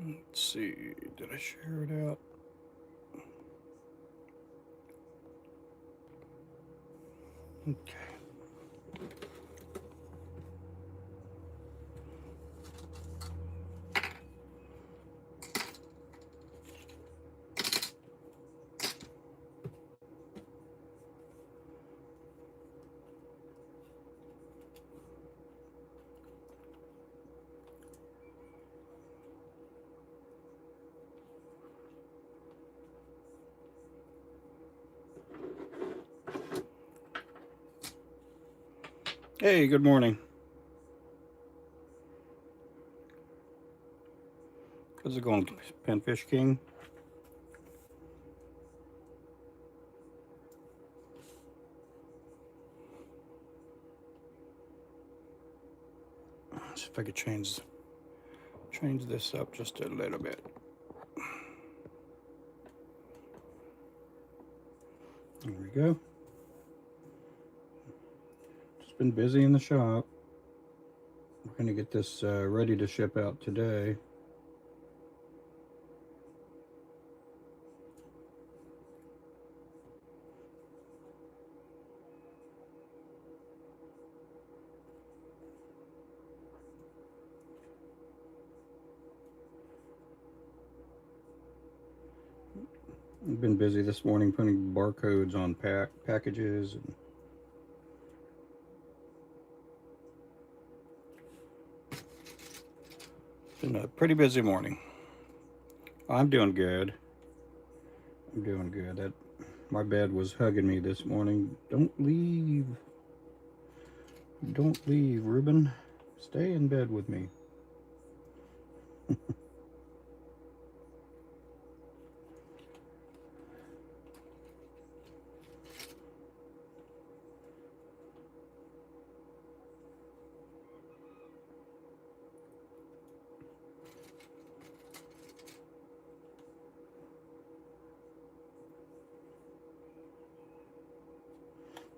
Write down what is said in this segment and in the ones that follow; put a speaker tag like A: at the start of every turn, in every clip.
A: Let's see, did I share it out? Okay. Hey, good morning. How's it going, Penfish King? Let's see if I could change this up just a little bit. There we go. Just been busy in the shop. We're gonna get this ready to ship out today. I've been busy this morning putting barcodes on packages, and it's been a pretty busy morning. I'm doing good. I'm doing good. That my bed was hugging me this morning. Don't leave. Don't leave, Ruben. Stay in bed with me.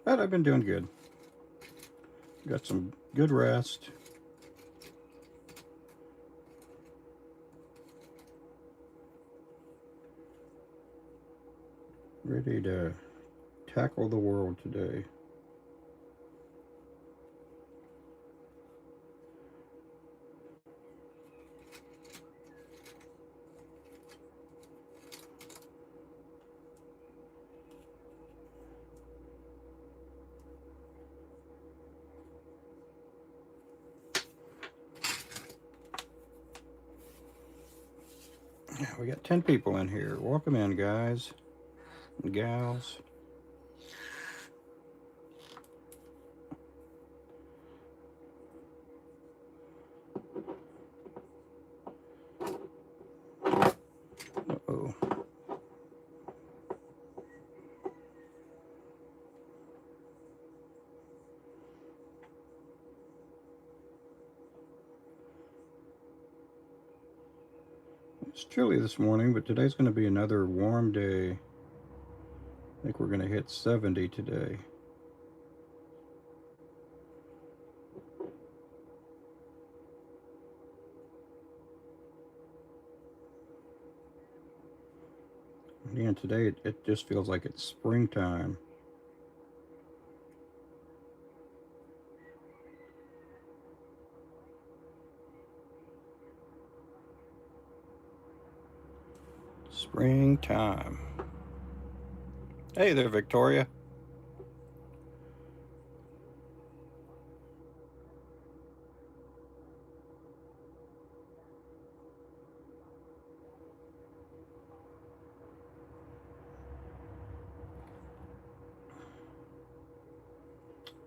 A: But I've been doing good. Got some good rest. Ready to tackle the world today. Yeah, we got 10 people in here. Welcome in, guys and gals. Uh-oh. It's chilly this morning, but today's going to be another warm day. I think we're going to hit 70 today. And today it just feels like it's springtime. Springtime. Hey there, Victoria.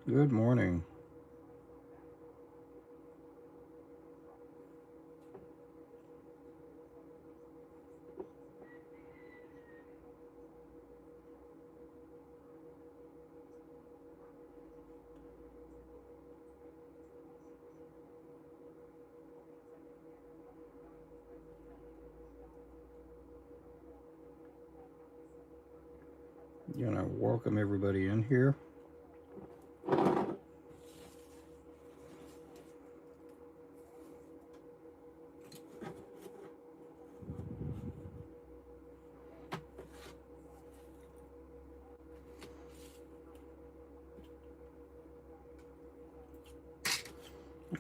A: Good morning. You know, welcome everybody in here.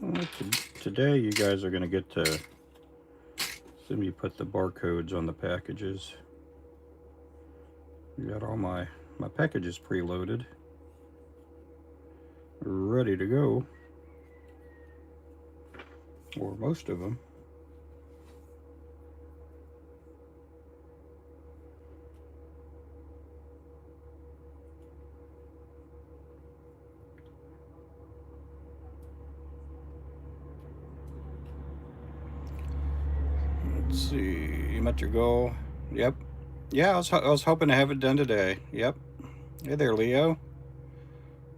A: Well, today you guys are going to get to see me put the barcodes on the packages. I got all my packages preloaded, ready to go, or most of them. Let's see, you met your goal. Yep. Yeah, I was hoping to have it done today. Yep. Hey there, Leo.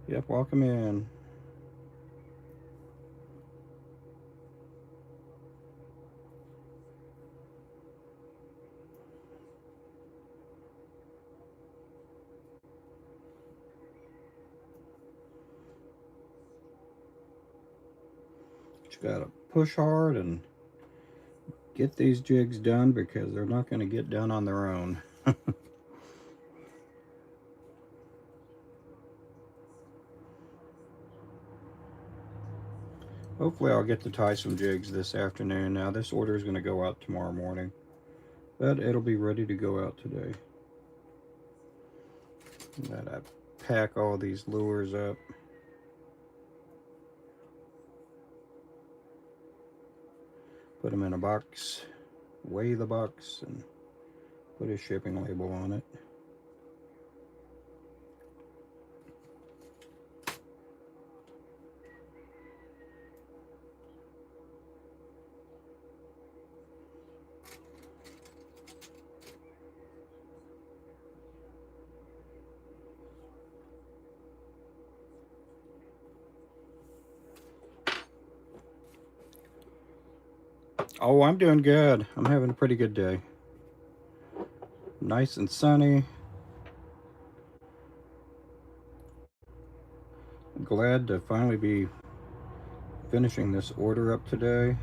A: Yep, welcome in. You gotta push hard and get these jigs done because they're not going to get done on their own. Hopefully I'll get to tie some jigs this afternoon. Now this order is going to go out tomorrow morning, but it'll be ready to go out today. That I pack all these lures up. Put them in a box, weigh the box, and put a shipping label on it. Oh, I'm doing good. I'm having a pretty good day. Nice and sunny. Glad to finally be finishing this order up today.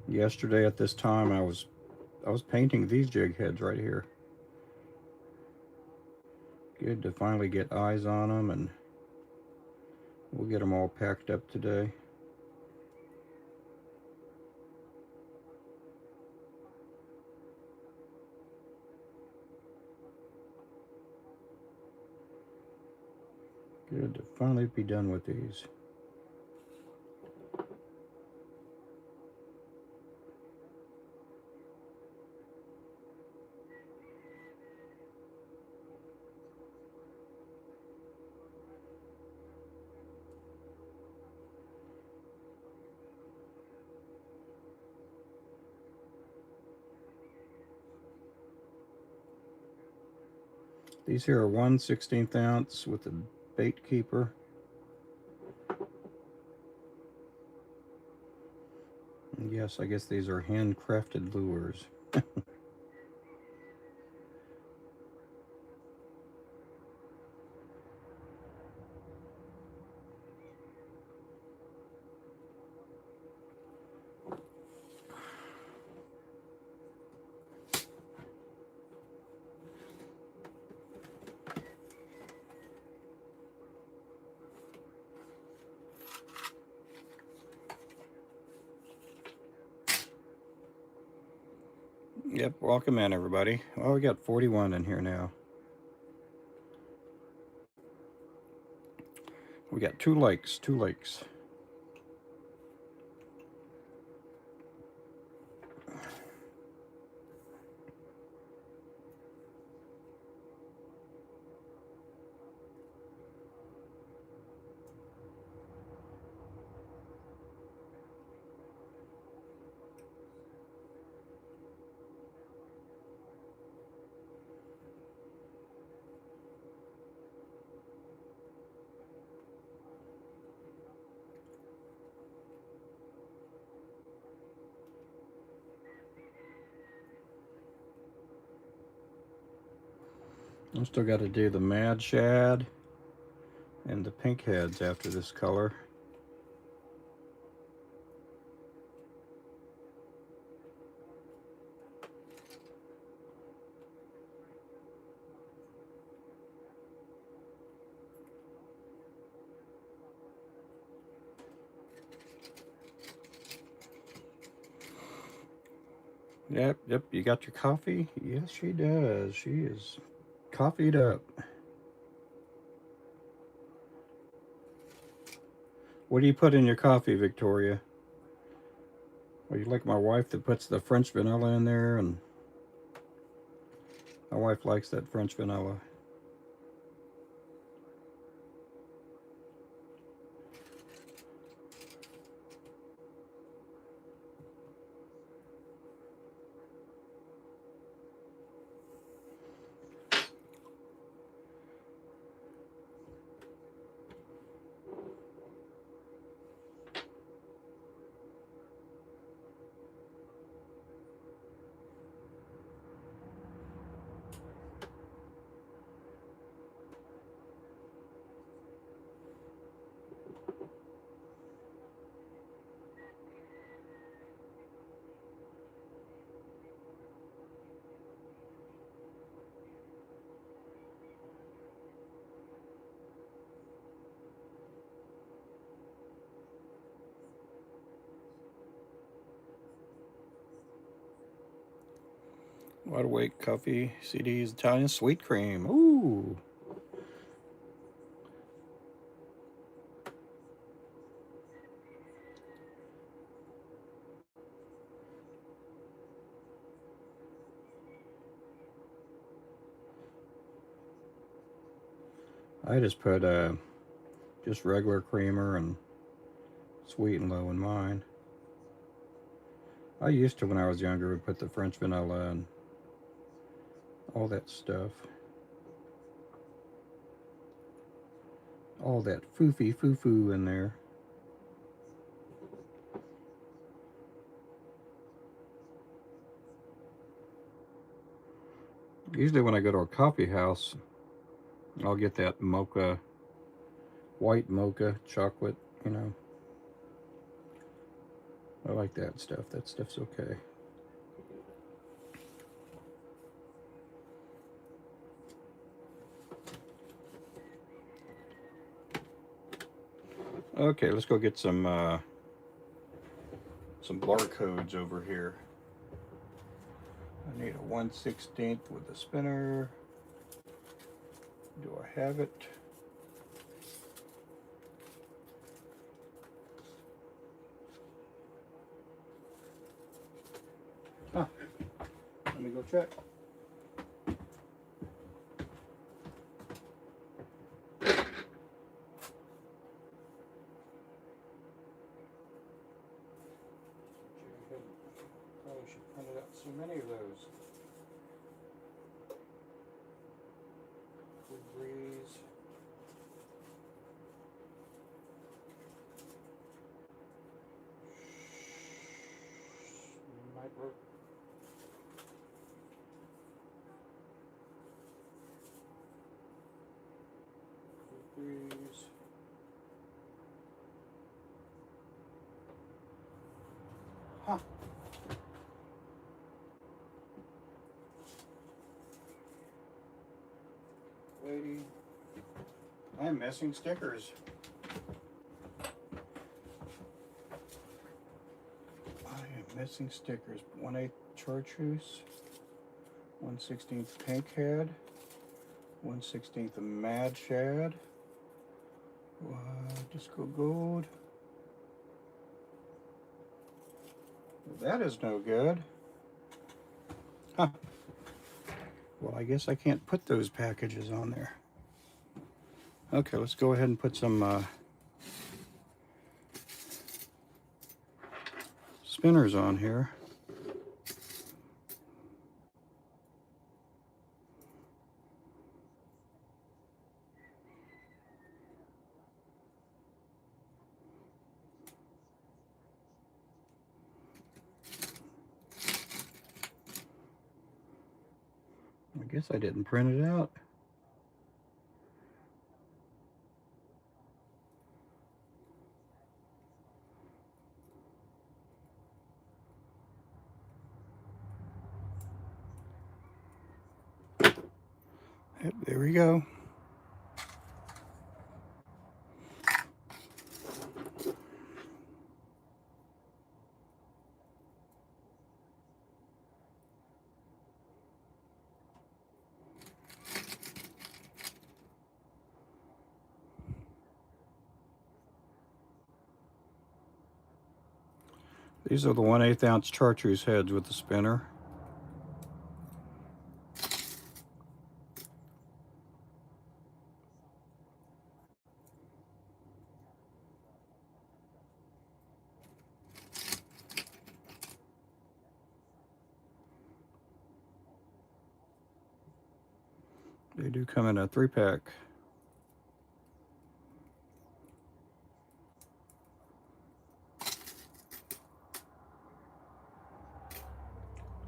A: Yesterday at this time I was painting these jig heads right here. Good to finally get eyes on them, and we'll get them all packed up today. Good to finally be done with these. These here are 1/16 ounce with a bait keeper. And yes, I guess these are handcrafted lures. Yep, welcome in everybody. Well, we got 41 in here now. We got two lakes. I still got to do the mad shad and the pink heads after this color. Yep, yep. You got your coffee? Yes, she does. She is coffeeed up. What do you put in your coffee, Victoria? Are you like my wife that puts the French vanilla in there? And my wife likes that French vanilla. Wide Awake Coffee, CD's Italian Sweet Cream. Ooh. I just put just regular creamer and sweet and low in mine. I used to, when I was younger, would put the French vanilla and all that stuff. All that foofy foo-foo in there. Usually when I go to a coffee house, I'll get that mocha, white mocha chocolate, you know. I like that stuff. That stuff's okay. Okay, let's go get some barcodes over here. I need a 1/16 with a spinner. Do I have it? Huh. Let me go check. Probably should print out so many of those. Cool breeze. Might work. Cool breeze. Huh. Waiting. I'm missing stickers. I am missing stickers. 1/8 chartreuse, 1/16 pink head, 1/16 mad shad, disco gold. That is no good. Huh. Well, I guess I can't put those packages on there. Okay, let's go ahead and put some spinners on here. I guess I didn't print it out. Yep, there we go. These are the 1/8 ounce chartreuse heads with the spinner. They do come in a 3-pack.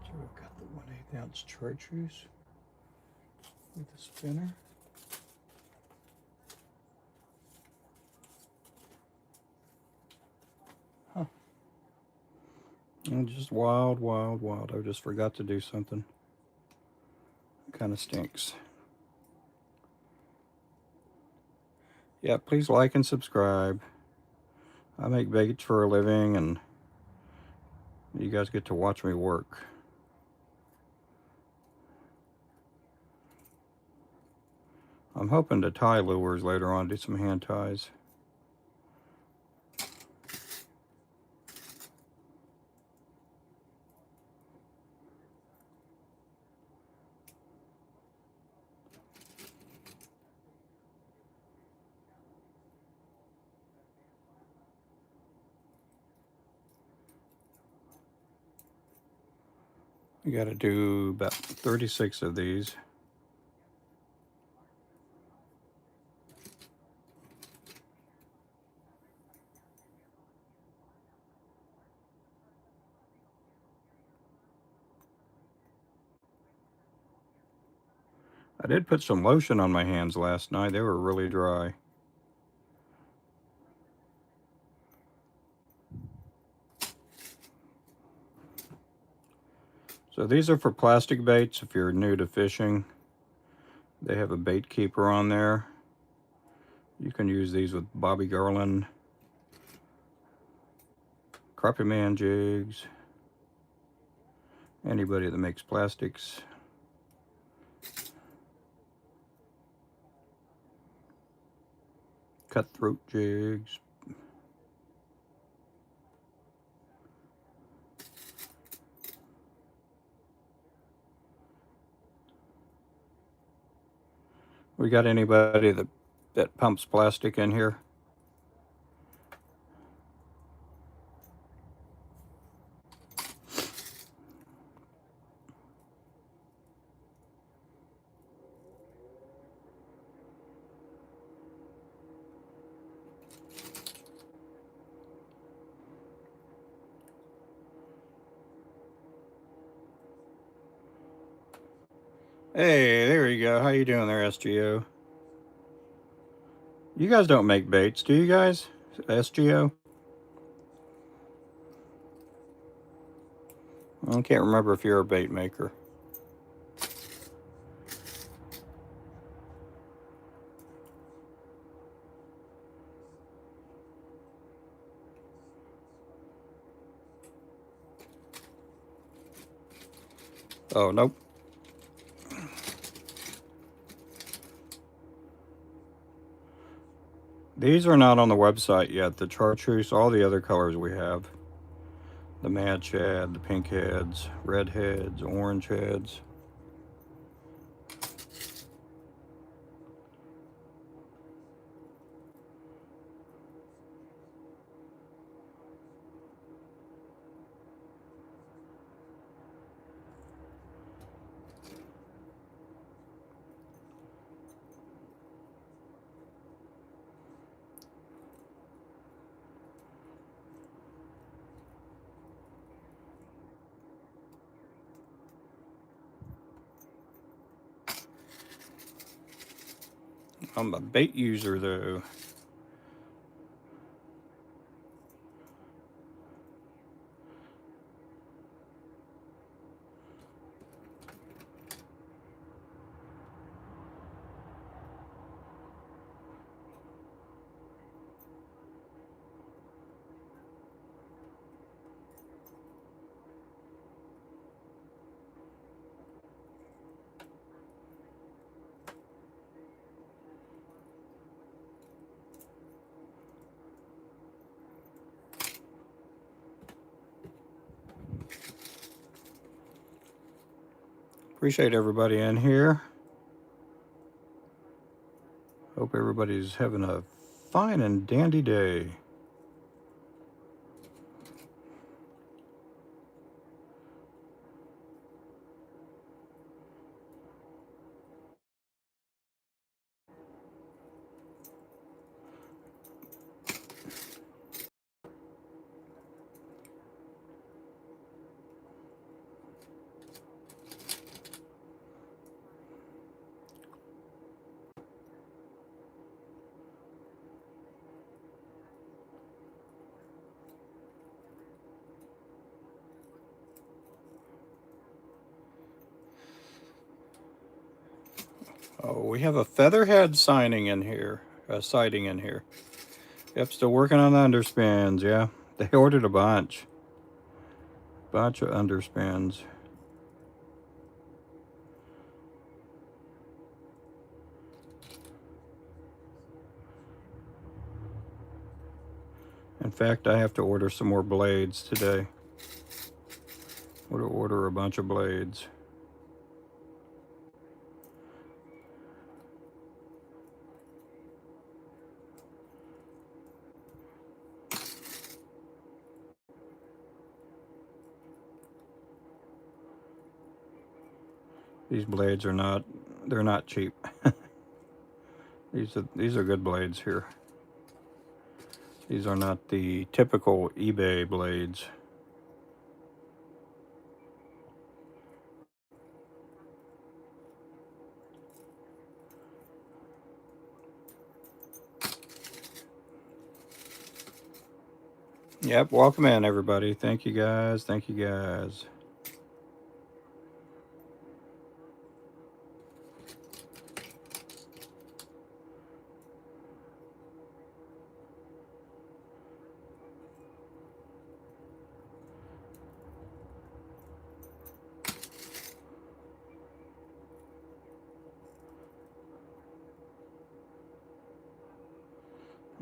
A: So we've got the 1/8 ounce chartreuse with the spinner. Huh. And just wild, wild, wild. I just forgot to do something. Kind of stinks. Yeah, please like and subscribe. I make baits for a living, and you guys get to watch me work. I'm hoping to tie lures later on, do some hand ties. We got to do about 36 of these. I did put some lotion on my hands last night. They were really dry. So these are for plastic baits if you're new to fishing. They have a bait keeper on there. You can use these with Bobby Garland, Crappie Man jigs, anybody that makes plastics. Cutthroat jigs. We got anybody that pumps plastic in here? Hey, there you go. How you doing there, SGO? You guys don't make baits, do you guys? SGO? I can't remember if you're a bait maker. Oh, nope. These are not on the website yet. The chartreuse, all the other colors we have. The mad shad, the pink heads, red heads, orange heads. I'm a bait user though. Appreciate everybody in here. Hope everybody's having a fine and dandy day. Oh, we have a Featherhead sighting in here. Yep, still working on the underspans. Yeah, they ordered a bunch of underspans. In fact, I have to order some more blades today. Order a bunch of blades. These blades are they're not cheap. These are good blades here. These are not the typical eBay blades. Yep, welcome in everybody. Thank you guys. Thank you guys.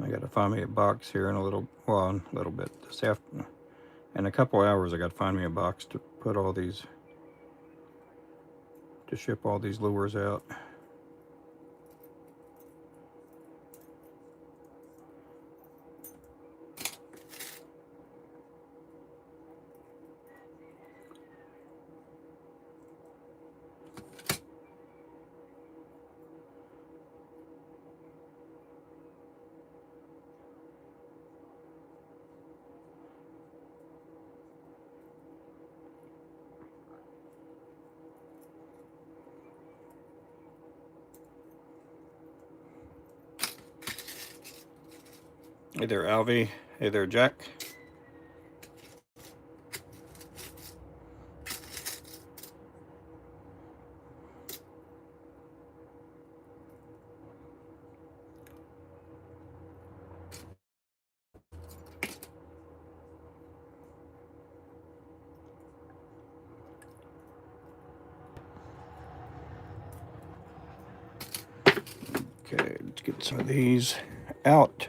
A: I got to find me a box here in a little bit this afternoon. In a couple hours, I got to find me a box to put all these, to ship all these lures out. Hey there, Alvy. Hey there, Jack. Okay, let's get some of these out.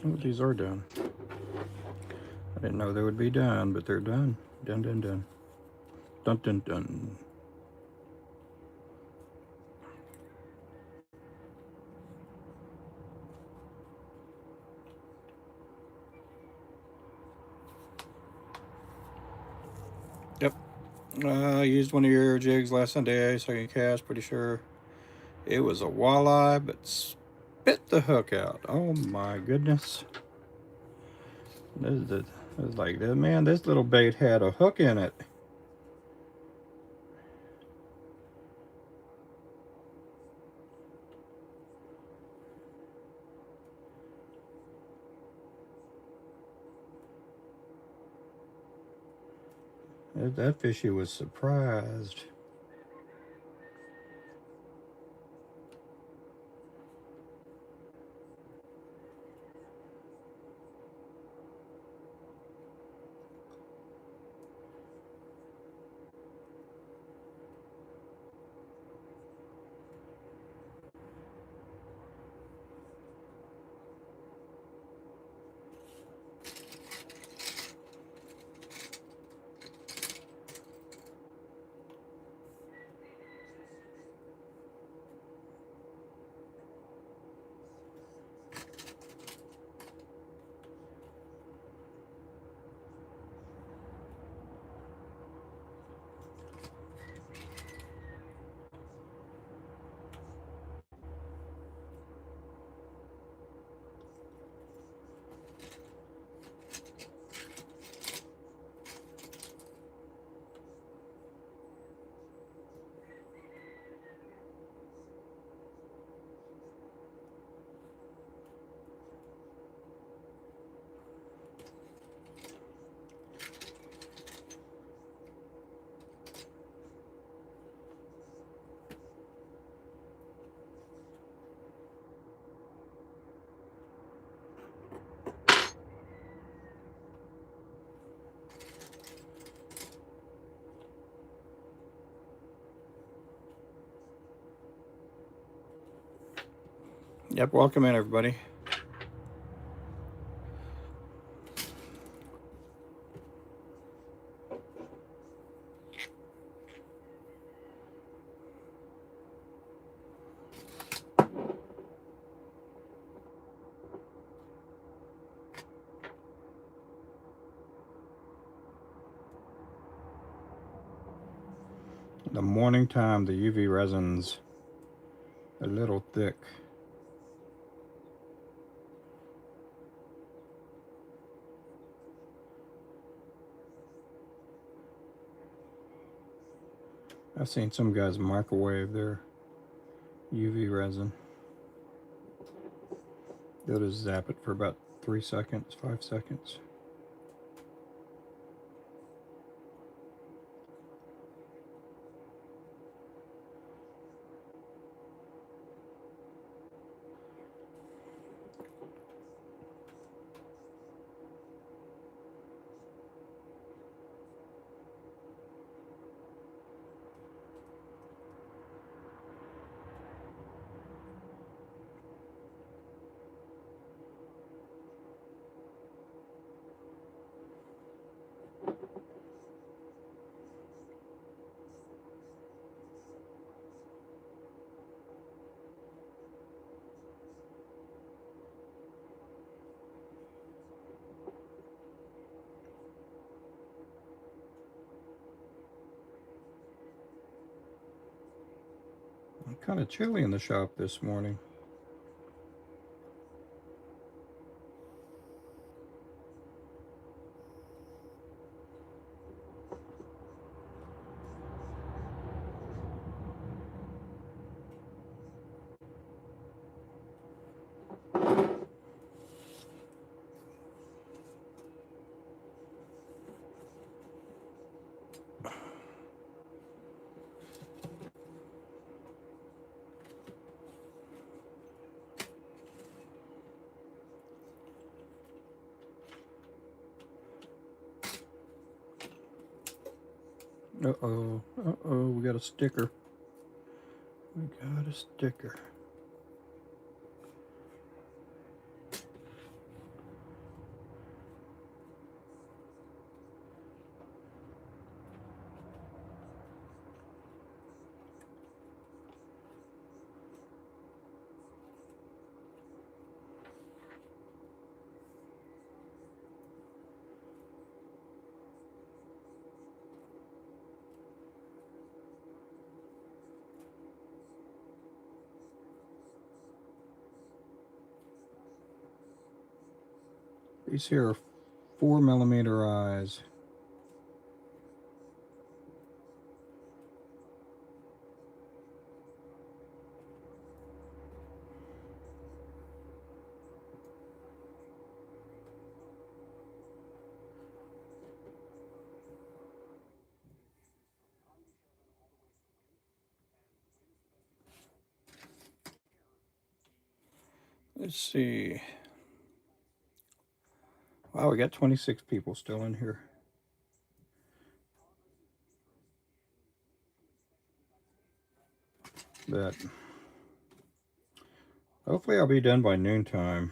A: Oh, these are done. I didn't know they would be done, but they're done. Done, done, done. Dun, dun, dun. Yep. I used one of your jigs last Sunday, second cast, pretty sure. It was a walleye, but spit the hook out. Oh my goodness. It was like, man, this little bait had a hook in it. That fishy was surprised. Yep, welcome in, everybody. The morning time, the UV resin's a little thick. I've seen some guys microwave their UV resin. They'll just zap it for about 3 seconds, 5 seconds. Kind of chilly in the shop this morning. Uh-oh, we got a sticker. We got a sticker. These here are 4mm eyes. Let's see. Wow, we got 26 people still in here. But hopefully I'll be done by noontime.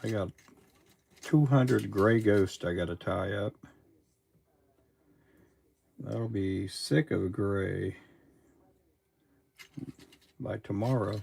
A: I got 200 gray ghosts I got to tie up. That'll be sick of gray by tomorrow.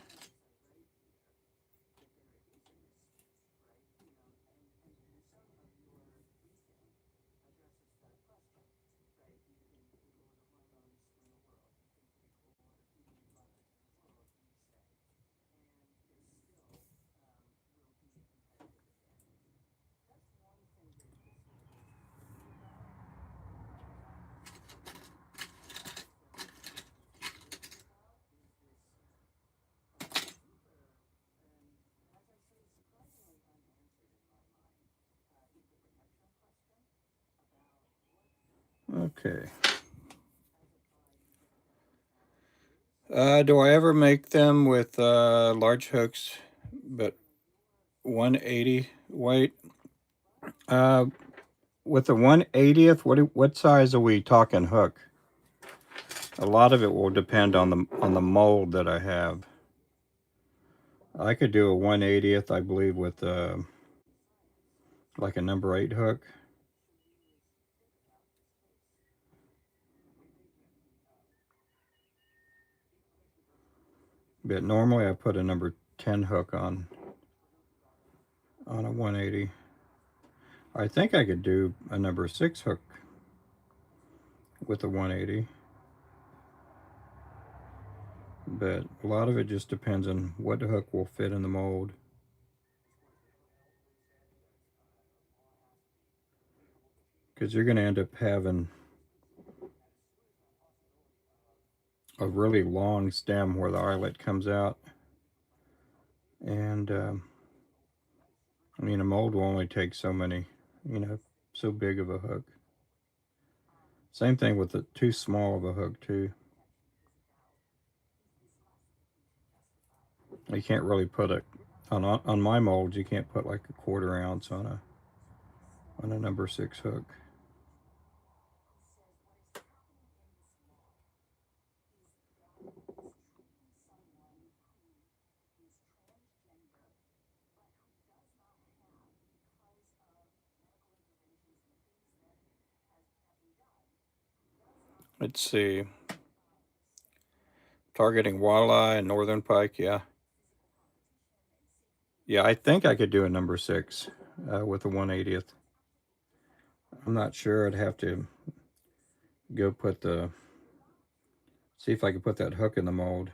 A: Okay. Do I ever make them with large hooks, but 180 weight? With the 1/80th, what size are we talking hook? A lot of it will depend on the mold that I have. I could do a 1/80th, I believe, with like a number 8 hook. But normally I put a number 10 hook on a 180. I think I could do a number 6 hook with a 180. But a lot of it just depends on what hook will fit in the mold. Because you're going to end up having a really long stem where the eyelet comes out. And I mean, a mold will only take so many, so big of a hook. Same thing with the too small of a hook too. You can't really put on my molds. You can't put like a 1/4 ounce on a number 6 hook. Let's see. Targeting walleye and northern pike, yeah. Yeah, I think I could do a number 6 with a 1/80th. I'm not sure. I'd have to go see if I could put that hook in the mold.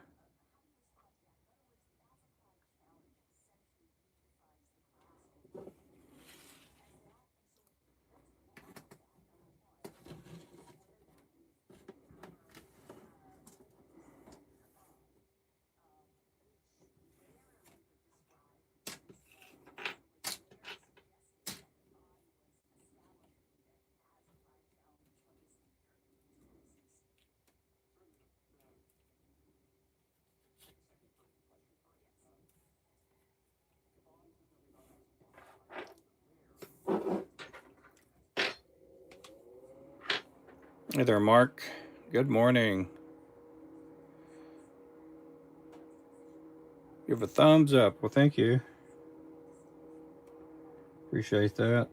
A: Hey there, Mark. Good morning. Give a thumbs up. Well, thank you. Appreciate that.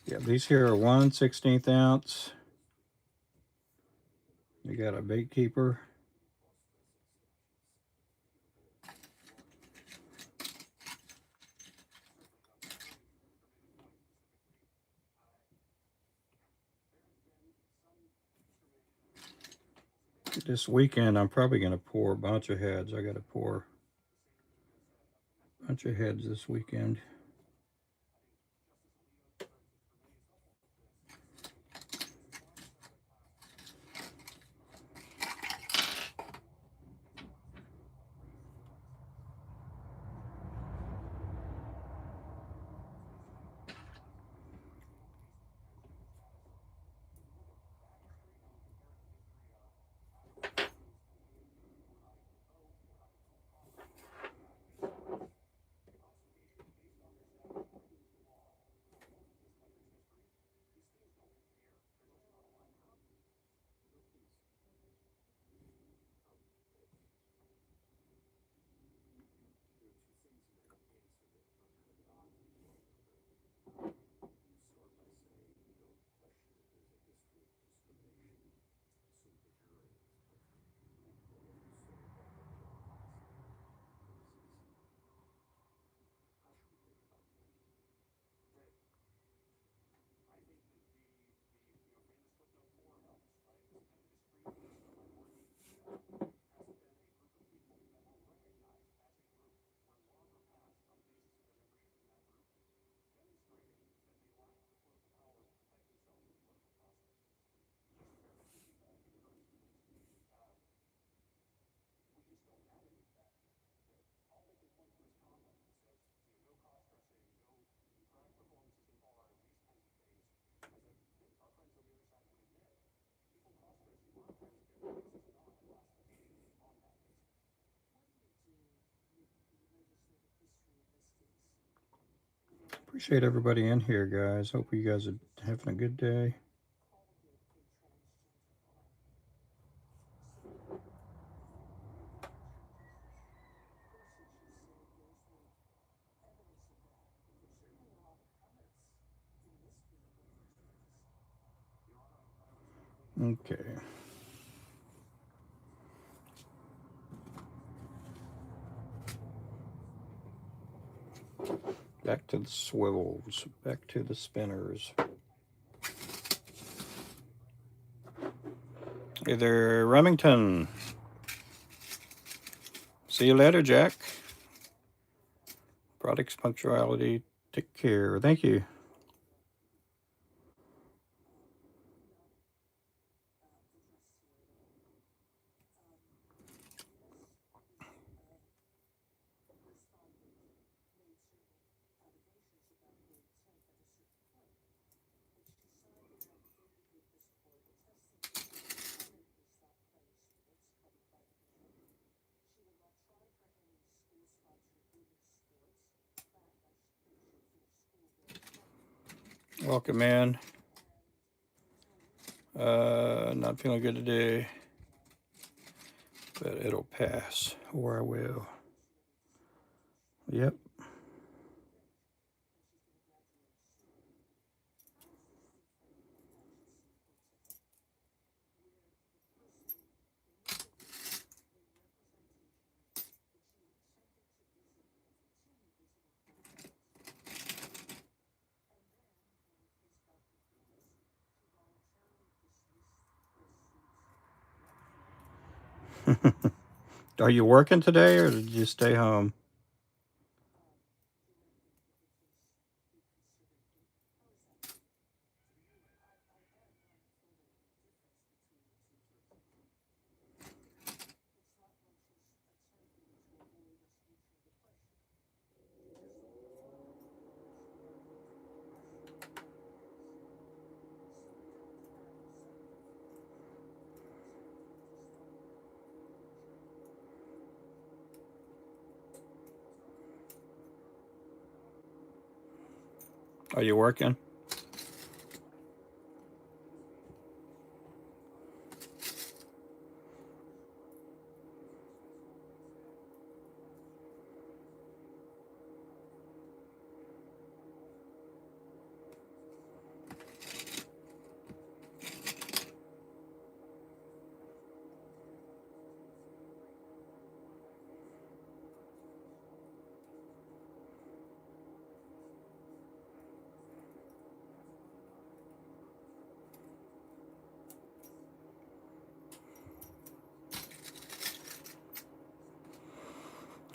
A: Yeah, these here are 1/16 ounce. You got a bait keeper. This weekend, I'm probably going to pour a bunch of heads. I got to pour a bunch of heads this weekend. Appreciate everybody in here, guys. Hope you guys are having a good day. Okay. Back to the swivels. Back to the spinners. Hey there, Remington. See you later, Jack. Products, punctuality, take care. Thank you. Welcome, man. Not feeling good today, but it'll pass, or I will. Yep. Are you working today, or did you stay home? Are you working?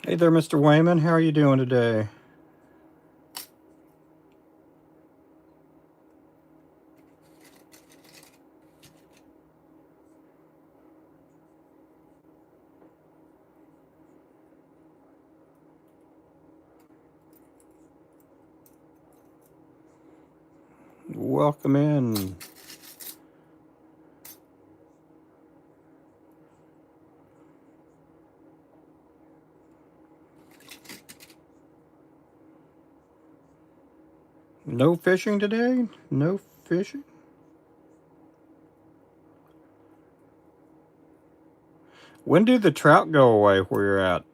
A: Hey there, Mr. Wayman. How are you doing today? Welcome in. No fishing today? No fishing? When do the trout go away where you're at?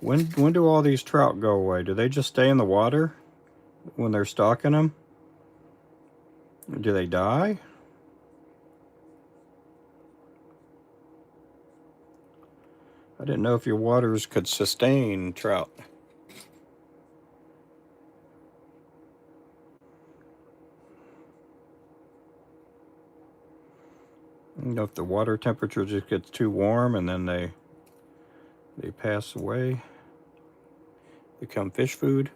A: When do all these trout go away? Do they just stay in the water when they're stocking them? Do they die? I didn't know if your waters could sustain trout. You know, if the water temperature just gets too warm and then they pass away, become fish food.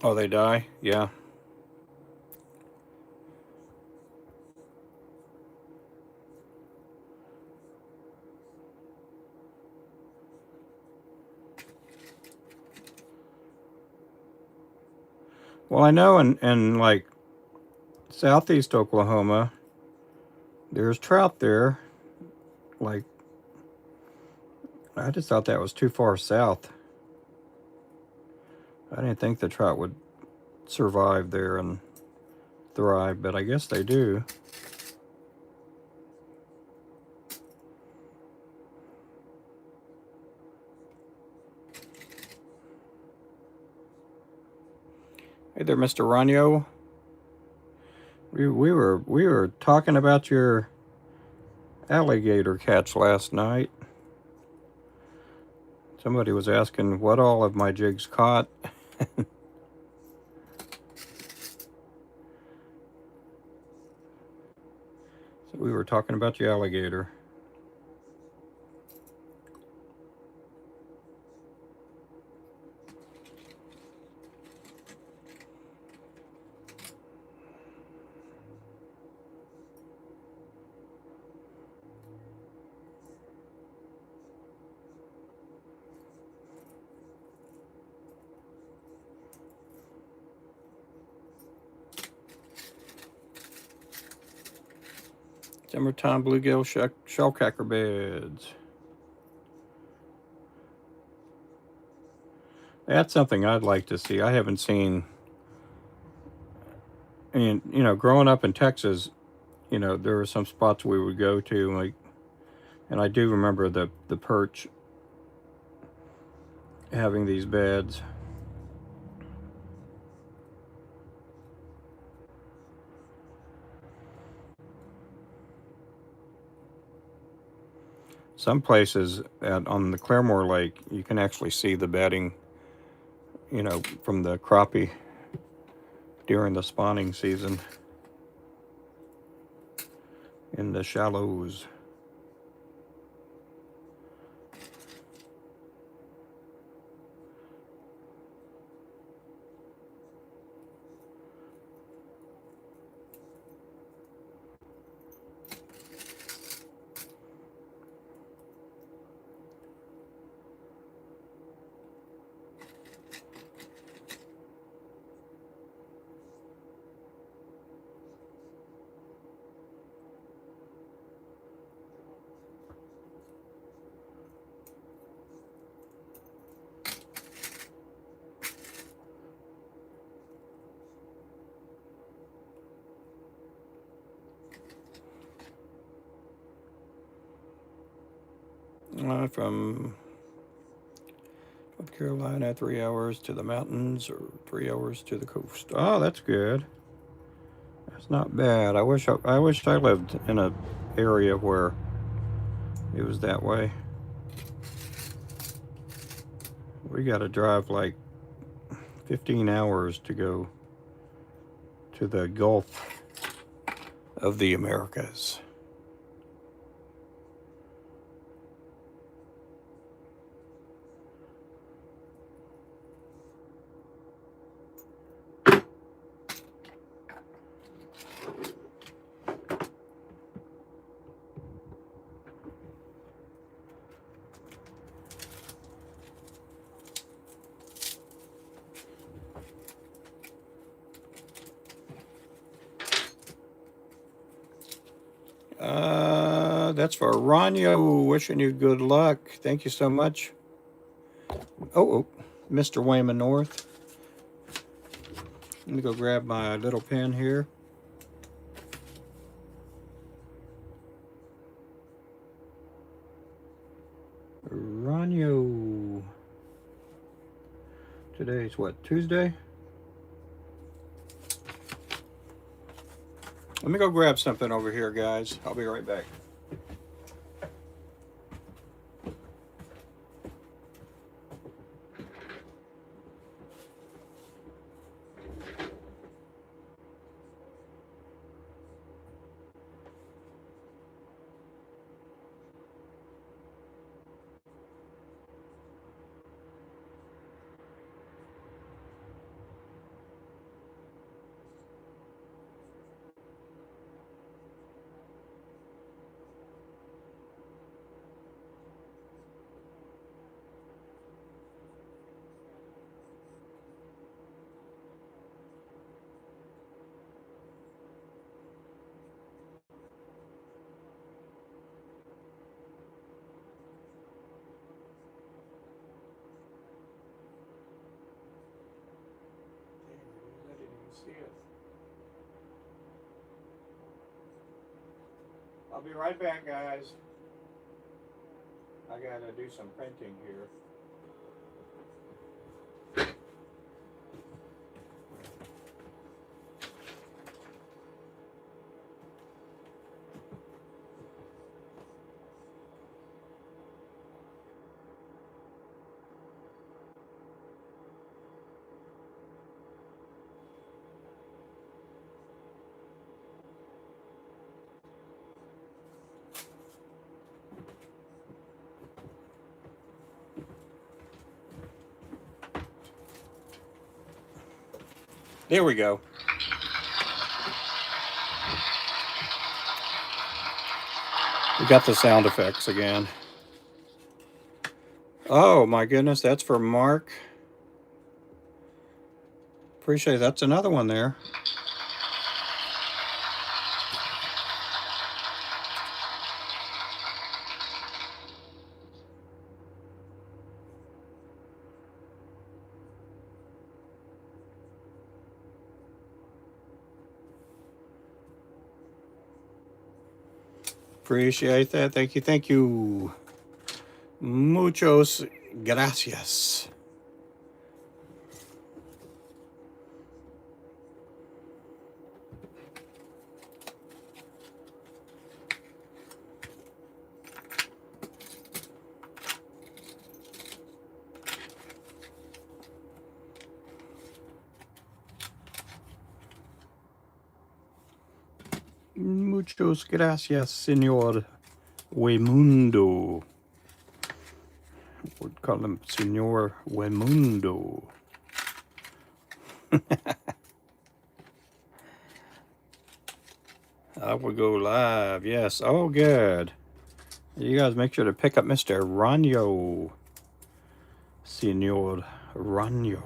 A: Oh, they die? Yeah. Well, I know in like southeast Oklahoma, there's trout there. Like, I just thought that was too far south. I didn't think the trout would survive there and thrive, but I guess they do. Hey there, Mr. Ranyo. We were talking about your alligator catch last night. Somebody was asking what all of my jigs caught. So we were talking about the alligator. Summertime bluegill shellcracker beds. That's something I'd like to see. I haven't seen. And growing up in Texas, there were some spots we would go to, like, and I do remember the perch having these beds. Some places on the Claremore Lake, you can actually see the bedding, from the crappie during the spawning season in the shallows. From North Carolina, 3 hours to the mountains or 3 hours to the coast. Oh, that's good. That's not bad. I wish I lived in a area where it was that way. We got to drive like 15 hours to go to the Gulf of the Americas. That's for Ranyo. Wishing you good luck. Thank you so much. Oh, Mr. Wayman North. Let me go grab my little pen here. Ranyo. Today's what, Tuesday? Let me go grab something over here, guys. I'll be right back. see it. I'll be right back, guys. I gotta do some printing here. There we go. We got the sound effects again. Oh my goodness, that's for Mark. Appreciate it. That's another one there. Appreciate that. Thank you. Thank you. Muchos gracias. Muchos gracias, Señor Wemundo. Would call him Señor Wemundo. I will go live. Yes. Oh, good. You guys make sure to pick up Mr. Ranyo. Señor Ranyo.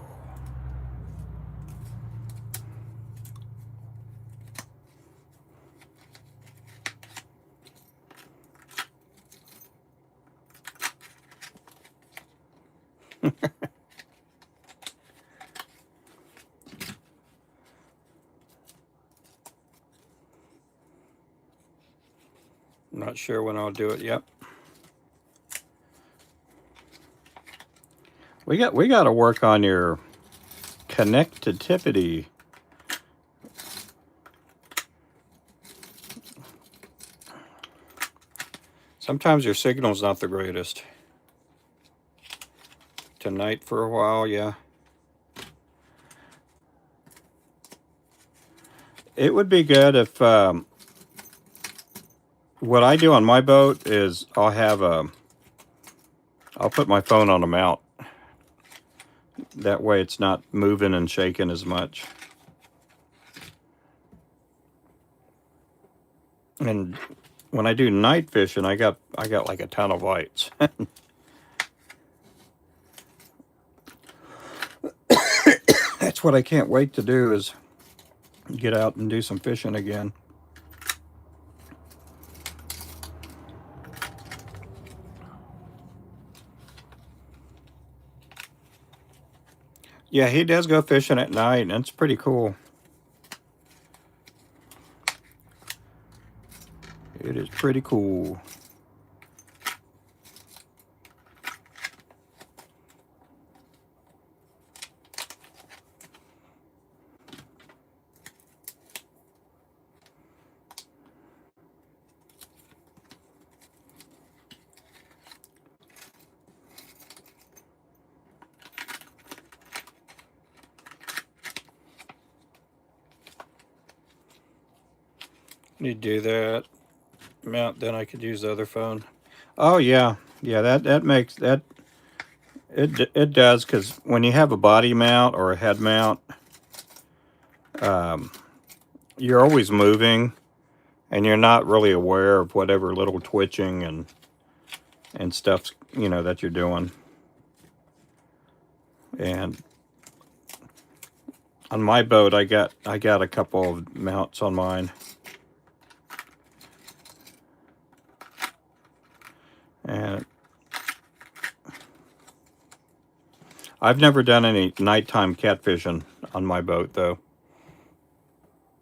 A: Not sure when I'll do it. Yep. We got to work on your connectivity. Sometimes your signal's not the greatest. Tonight for a while, yeah. It would be good if what I do on my boat is I'll put my phone on a mount. That way it's not moving and shaking as much. And when I do night fishing, I got like a ton of lights. That's what I can't wait to do, is get out and do some fishing again. Yeah, he does go fishing at night, and it's pretty cool. It is pretty cool. Need to do that. Mount, then I could use the other phone. Oh yeah, yeah. That makes that. It does, because when you have a body mount or a head mount, you're always moving, and you're not really aware of whatever little twitching and stuff that you're doing. And on my boat, I got a couple of mounts on mine. And I've never done any nighttime catfishing on my boat, though.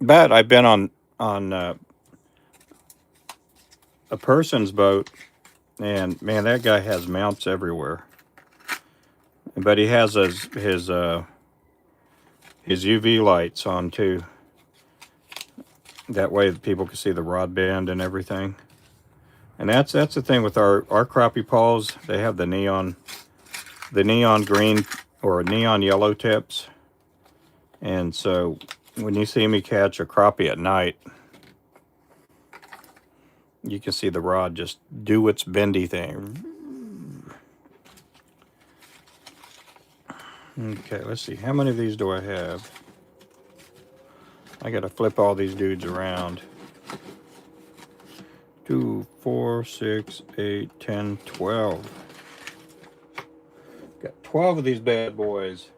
A: But I've been on a person's boat, and man, that guy has mounts everywhere. But he has his UV lights on too. That way people can see the rod bend and everything. And that's the thing with our crappie poles. They have the neon green or neon yellow tips. And so when you see me catch a crappie at night, you can see the rod just do its bendy thing. Okay, let's see. How many of these do I have? I gotta flip all these dudes around. 2, 4, 6, 8, 10, 12. Got 12 of these bad boys.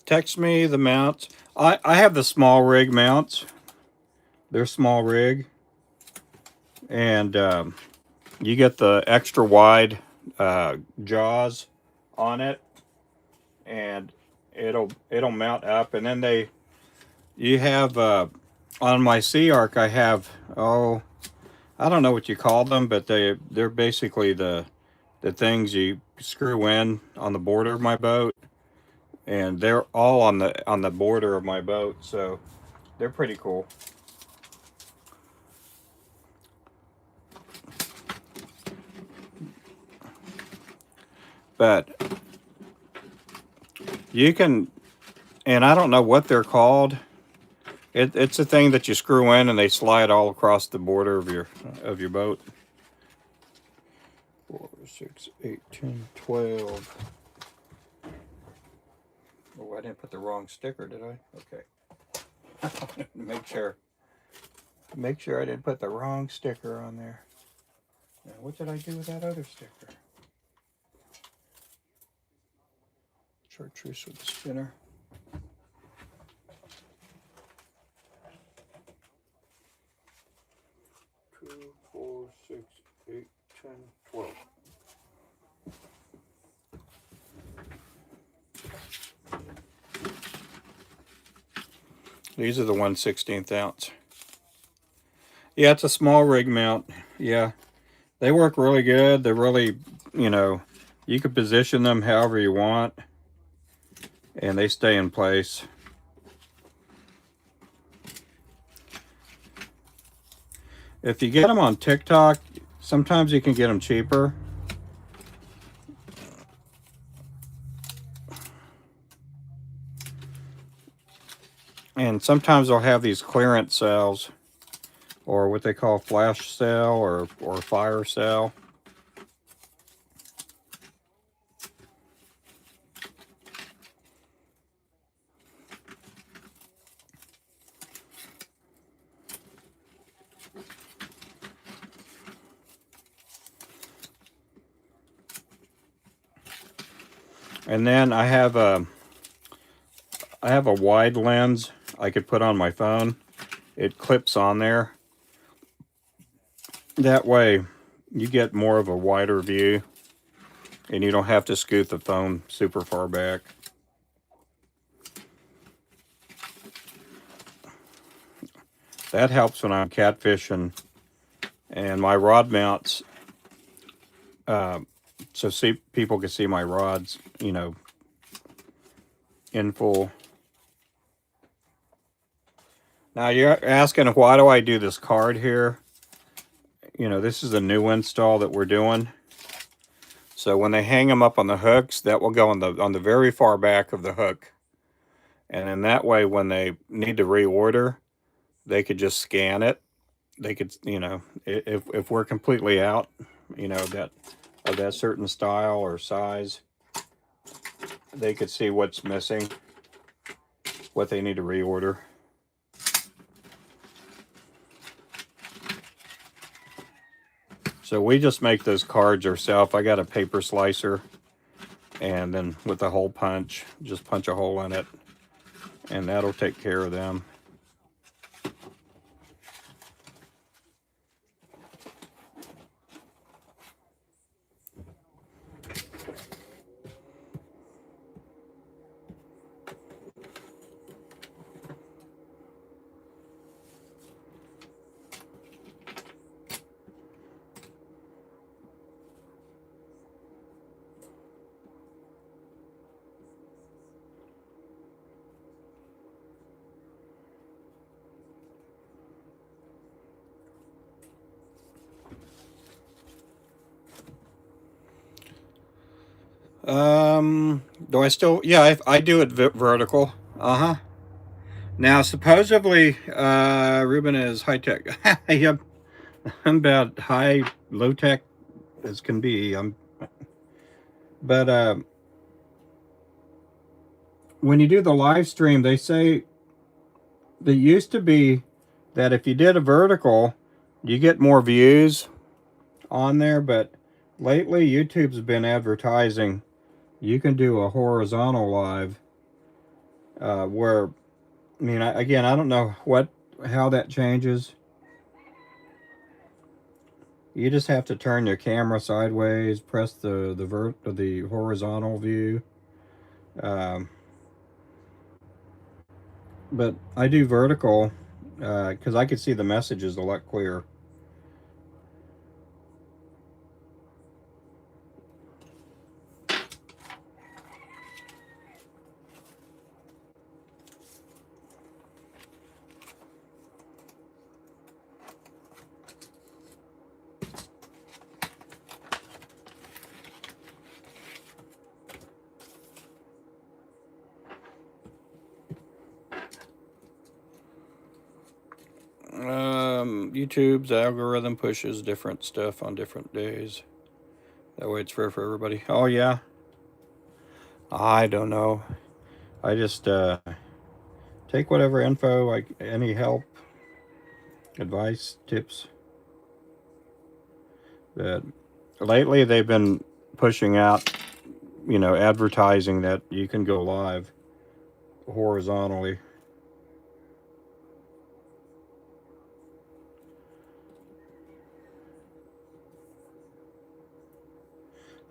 A: Text me the mounts. I have the small rig mounts. They're small rig. And you get the extra wide jaws on it. And it'll mount up. And then you have, on my Sea Arc, I have, I don't know what you call them, but they're basically the things you screw in on the border of my boat. And they're all on the border of my boat, so they're pretty cool. But you can, and I don't know what they're called. It's a thing that you screw in and they slide all across the border of your boat. 4, 6, 8, 10, 12. Oh, I didn't put the wrong sticker, did I? Okay. Make sure I didn't put the wrong sticker on there. Now, what did I do with that other sticker? Chartreuse with the spinner. Two, 4, 6, 8, 10, 12. These are the 1/16 ounce. Yeah, it's a small rig mount. Yeah, they work really good. They're really, you can position them however you want, and they stay in place. If you get them on TikTok, sometimes you can get them cheaper. And sometimes they'll have these clearance sales, or what they call flash sale or fire sale. And then I have a wide lens I could put on my phone. It clips on there. That way you get more of a wider view. and you don't have to scoot the phone super far back. That helps when I'm catfishing, and my rod mounts, so people can see my rods, in full. Now you're asking, why do I do this card here? This is a new install that we're doing. So when they hang them up on the hooks, that will go on the very far back of the hook. And in that way, when they need to reorder, they could just scan it. They could, if we're completely out, that of that certain style or size, they could see what's missing, what they need to reorder. So we just make those cards ourselves. I got a paper slicer, and then with a hole punch, just punch a hole in it, and that'll take care of them. Do I still? Yeah, I do it vertical. Uh-huh. Now, supposedly, Ruben is high tech. Yep, I'm about low tech as can be. But when you do the live stream, they say that used to be that if you did a vertical, you get more views on there. But lately, YouTube's been advertising you can do a horizontal live, where, again, I don't know how that changes. You just have to turn your camera sideways, press the horizontal view. But I do vertical because I could see the messages a lot clearer. YouTube's algorithm pushes different stuff on different days. That way it's fair for everybody. Oh, yeah. I don't know. I just take whatever info, any help, advice, tips. That lately they've been pushing out, advertising that you can go live horizontally.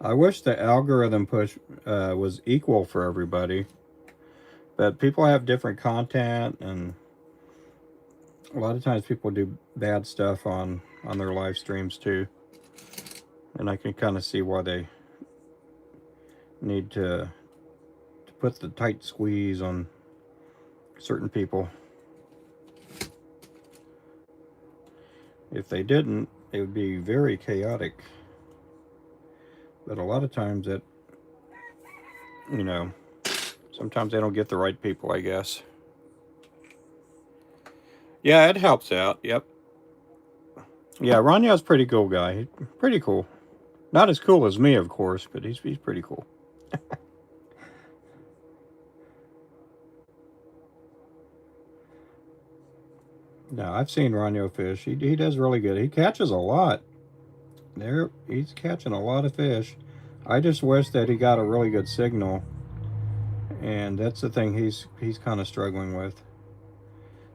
A: I wish the algorithm push was equal for everybody, but people have different content, and a lot of times people do bad stuff on their live streams too, and I can kind of see why they need to put the tight squeeze on certain people. If they didn't, it would be very chaotic. But a lot of times sometimes they don't get the right people, I guess. Yeah, it helps out. Yep. Yeah, Ranya's pretty cool guy. Pretty cool. Not as cool as me, of course, but he's pretty cool. No, I've seen Ranyo fish. He does really good. He catches a lot. He's catching a lot of fish. I just wish that he got a really good signal, and that's the thing he's kind of struggling with,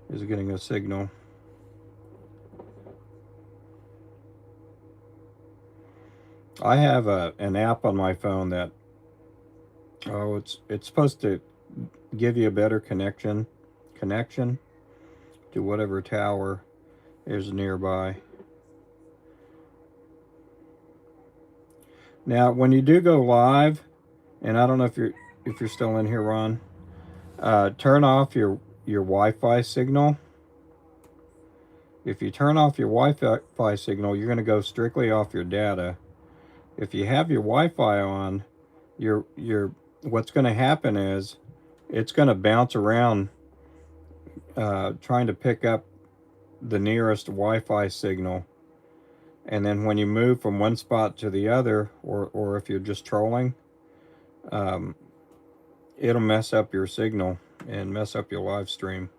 A: is getting a signal. I have an app on my phone that, oh, it's supposed to give you a better connection to whatever tower is nearby. Now, when you do go live, and I don't know if you're still in here, Ron, turn off your Wi-Fi signal. If you turn off your Wi-Fi signal, you're going to go strictly off your data. If you have your Wi-Fi on, your what's going to happen is it's going to bounce around, trying to pick up the nearest Wi-Fi signal. And then when you move from one spot to the other, or if you're just trolling, um, it'll mess up your signal and mess up your live stream.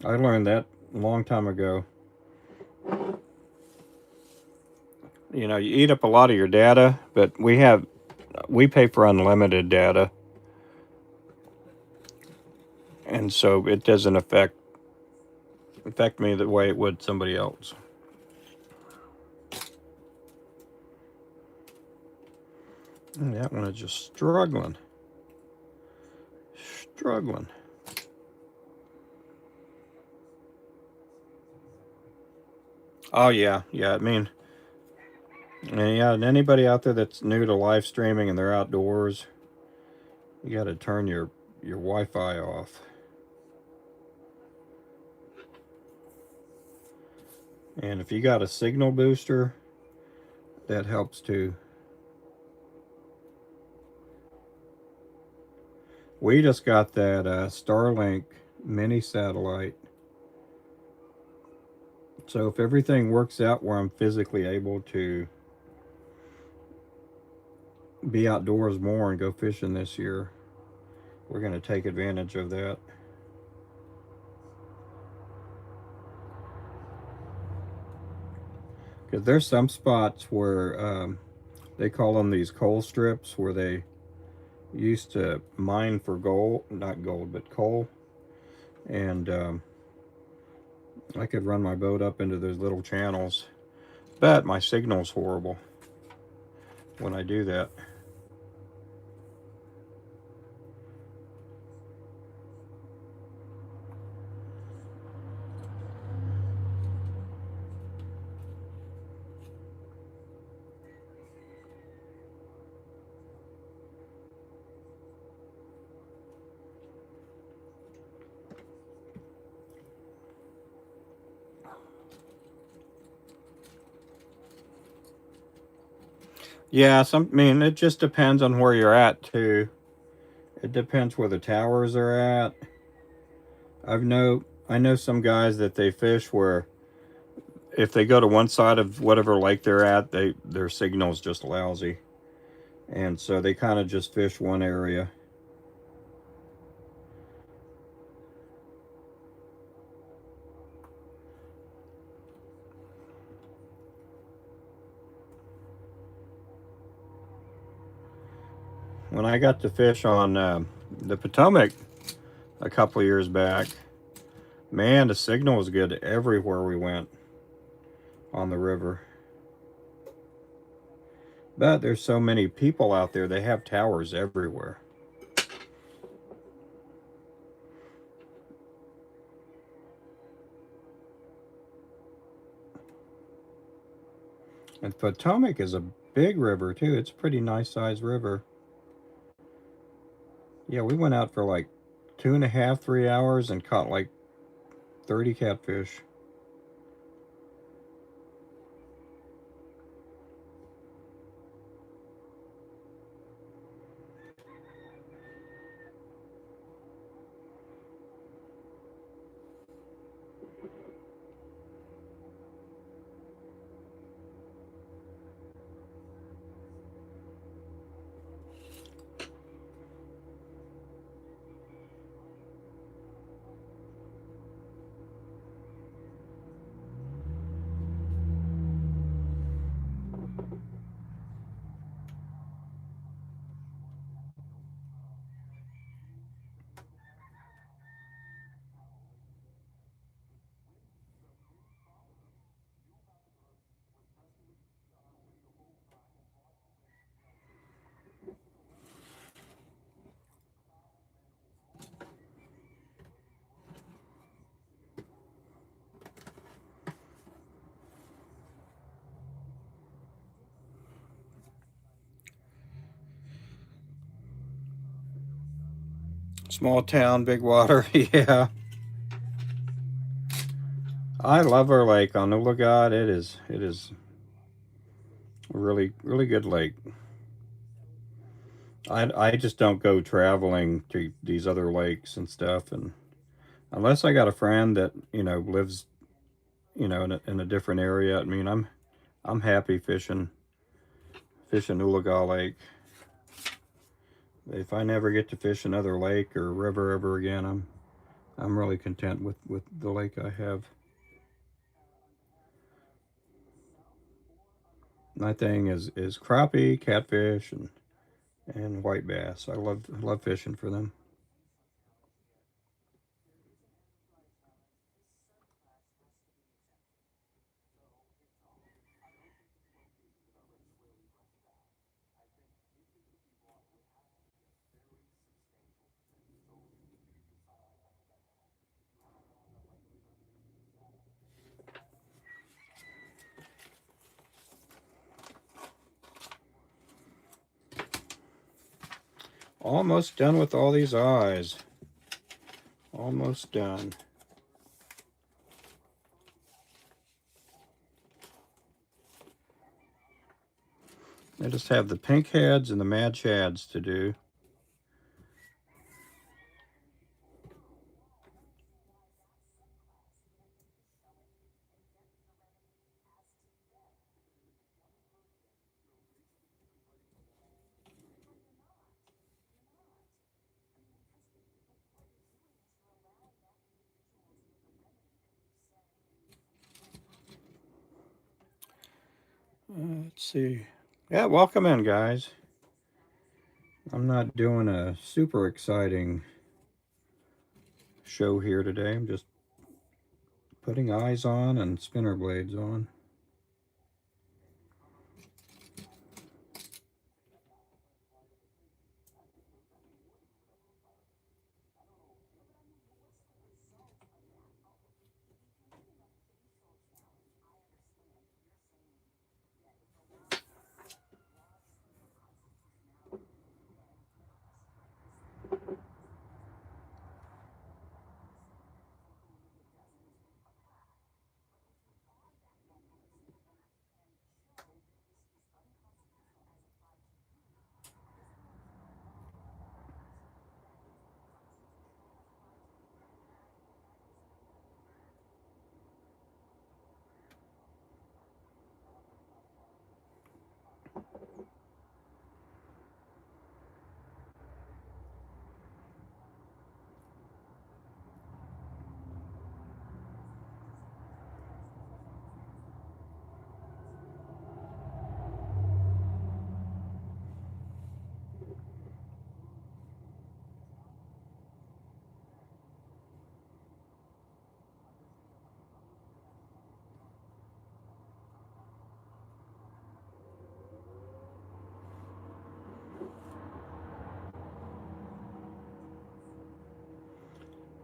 A: I learned that a long time ago. You know, you eat up a lot of your data, but we pay for unlimited data, and so it doesn't affect me the way it would somebody else. And that one is just struggling. Oh yeah, yeah. I mean, and yeah, and anybody out there that's new to live streaming and they're outdoors, you got to turn your Wi-Fi off. And if you got a signal booster, that helps too. We just got that Starlink mini satellite. So if everything works out where I'm physically able to be outdoors more and go fishing this year, we're going to take advantage of that. Because there's some spots where they call them these coal strips, where they used to mine for gold, not gold, but coal. And I could run my boat up into those little channels, but my signal's horrible when I do that. Yeah, I mean, it just depends on where you're at too. It depends where the towers are at. I know some guys that they fish where if they go to one side of whatever lake they're at, their signal's just lousy, and so they kind of just fish one area. When I got to fish on the Potomac a couple years back, man, the signal was good everywhere we went on the river. But there's so many people out there, they have towers everywhere. And Potomac is a big river too. It's a pretty nice sized river. Yeah, we went out for like 2.5, 3 hours and caught like 30 catfish. Small town, big water. Yeah. I love our lake on Oologod. It is a really good lake. I just don't go traveling to these other lakes and stuff, and unless I got a friend that lives in a different area. I mean, I'm happy fishing Oologah Lake. If I never get to fish another lake or river ever again, I'm really content with the lake I have. My thing is crappie, catfish, and white bass. I love fishing for them. Almost done with all these eyes. Almost done. I just have the pink heads and the mad shads to do. Let's see. Yeah, welcome in, guys. I'm not doing a super exciting show here today. I'm just putting eyes on and spinner blades on.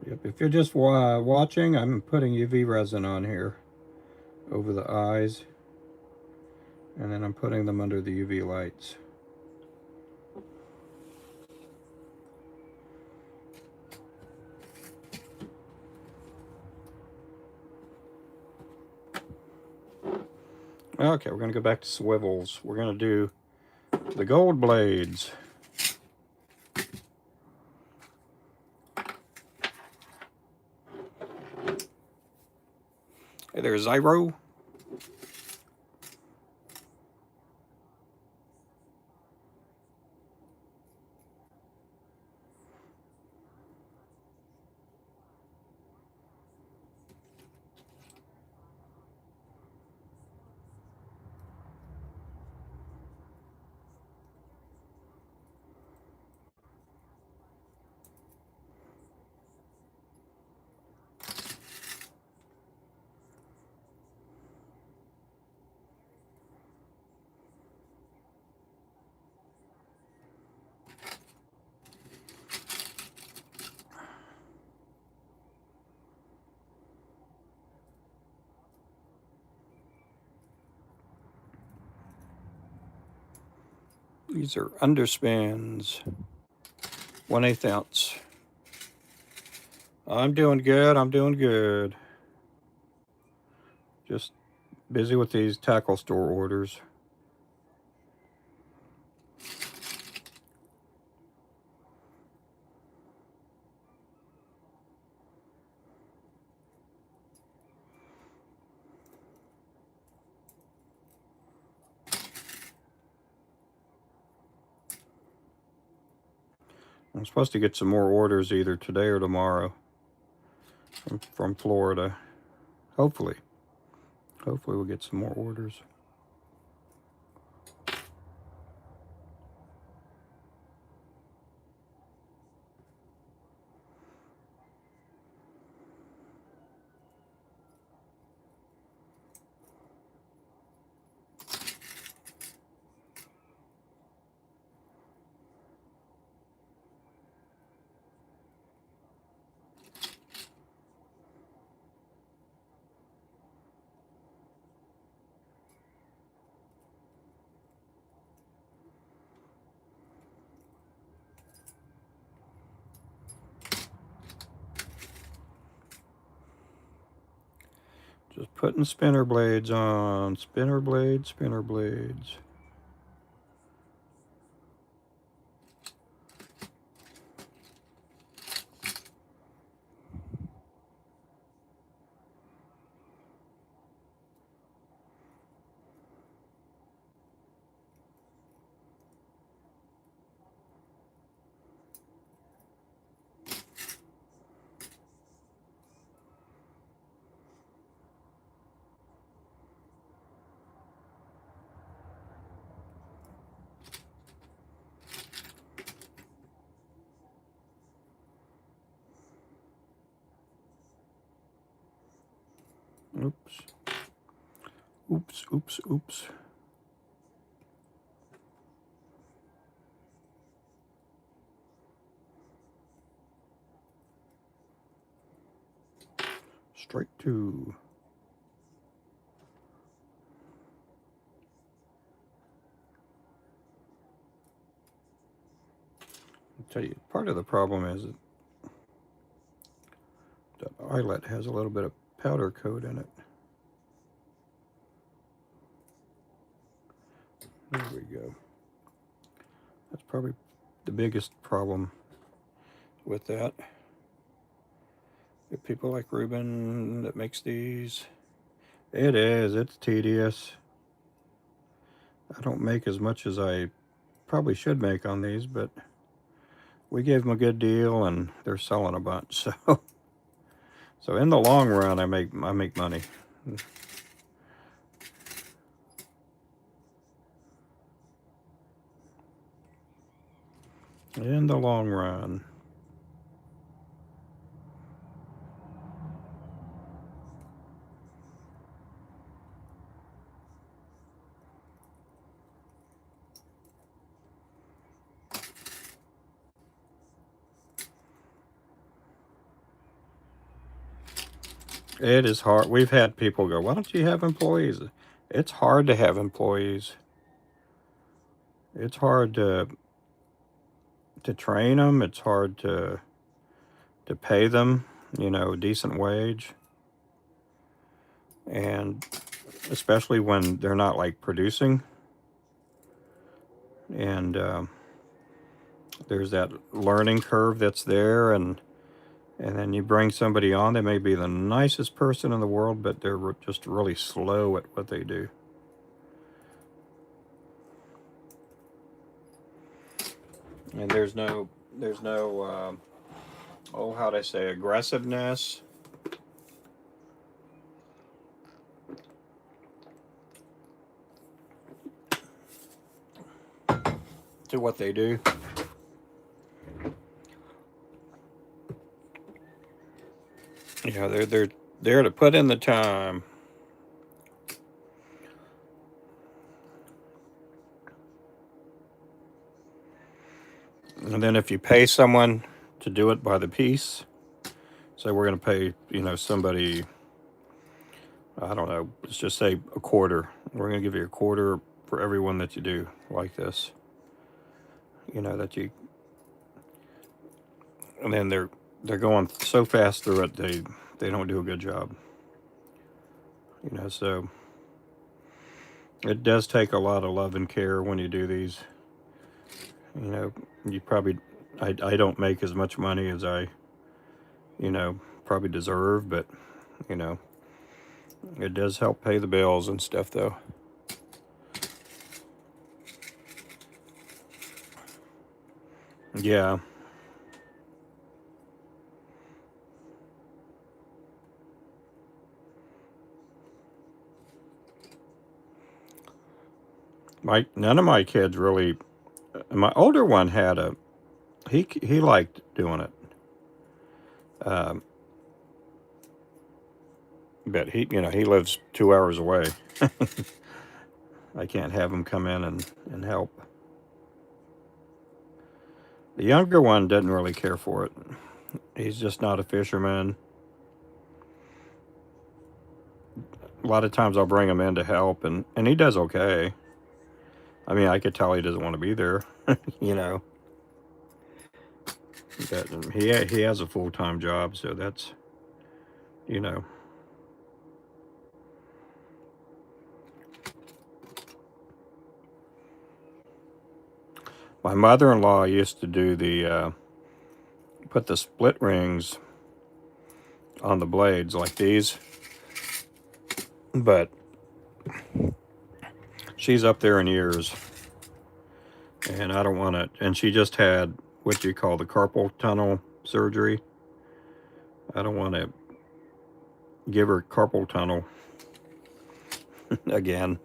A: Yep, if you're just watching, I'm putting UV resin on here over the eyes, and then I'm putting them under the UV lights. Okay, we're going to go back to swivels. We're going to do the gold blades. Hey there, Zyro. These are underspans, 1/8 ounce. I'm doing good. I'm doing good. Just busy with these tackle store orders. I'm supposed to get some more orders either today or tomorrow from Florida. Hopefully. Hopefully we'll get some more orders. Just putting spinner blades on. Spinner blades, spinner blades. Oops. Oops, oops, oops. Strike two. I'll tell you, part of the problem is that the eyelet has a little bit of powder coat in it. There we go. That's probably the biggest problem with that. If people like Ruben that makes these, it is. It's tedious. I don't make as much as I probably should make on these, but we gave them a good deal and they're selling a bunch. So in the long run, I make money. In the long run. It is hard. We've had people go, why don't you have employees? It's hard to have employees. It's hard to train them. It's hard to pay them, a decent wage. And especially when they're not like producing. And there's that learning curve that's there. And then you bring somebody on, they may be the nicest person in the world, but they're just really slow at what they do. And there's no how'd I say, aggressiveness. To what they do. Yeah, they're there to put in the time. And then if you pay someone to do it by the piece, say we're going to pay, somebody, I don't know, let's just say a quarter. We're going to give you a quarter for everyone that you do like this. And then they're going so fast through it, they don't do a good job. You know, so it does take a lot of love and care when you do these. You know, you probably, I don't make as much money as I, you know, probably deserve, but, you know, it does help pay the bills and stuff, though. Yeah. None of my kids really. My older one had a. He liked doing it. Um, but he lives 2 hours away. I can't have him come in and help. The younger one doesn't really care for it. He's just not a fisherman. A lot of times I'll bring him in to help, and he does okay. I mean, I could tell he doesn't want to be there, you know. But he has a full-time job, so that's, you know. My mother-in-law used to do put the split rings on the blades like these, but she's up there in years, and I don't want to. And she just had what you call the carpal tunnel surgery. I don't want to give her carpal tunnel again.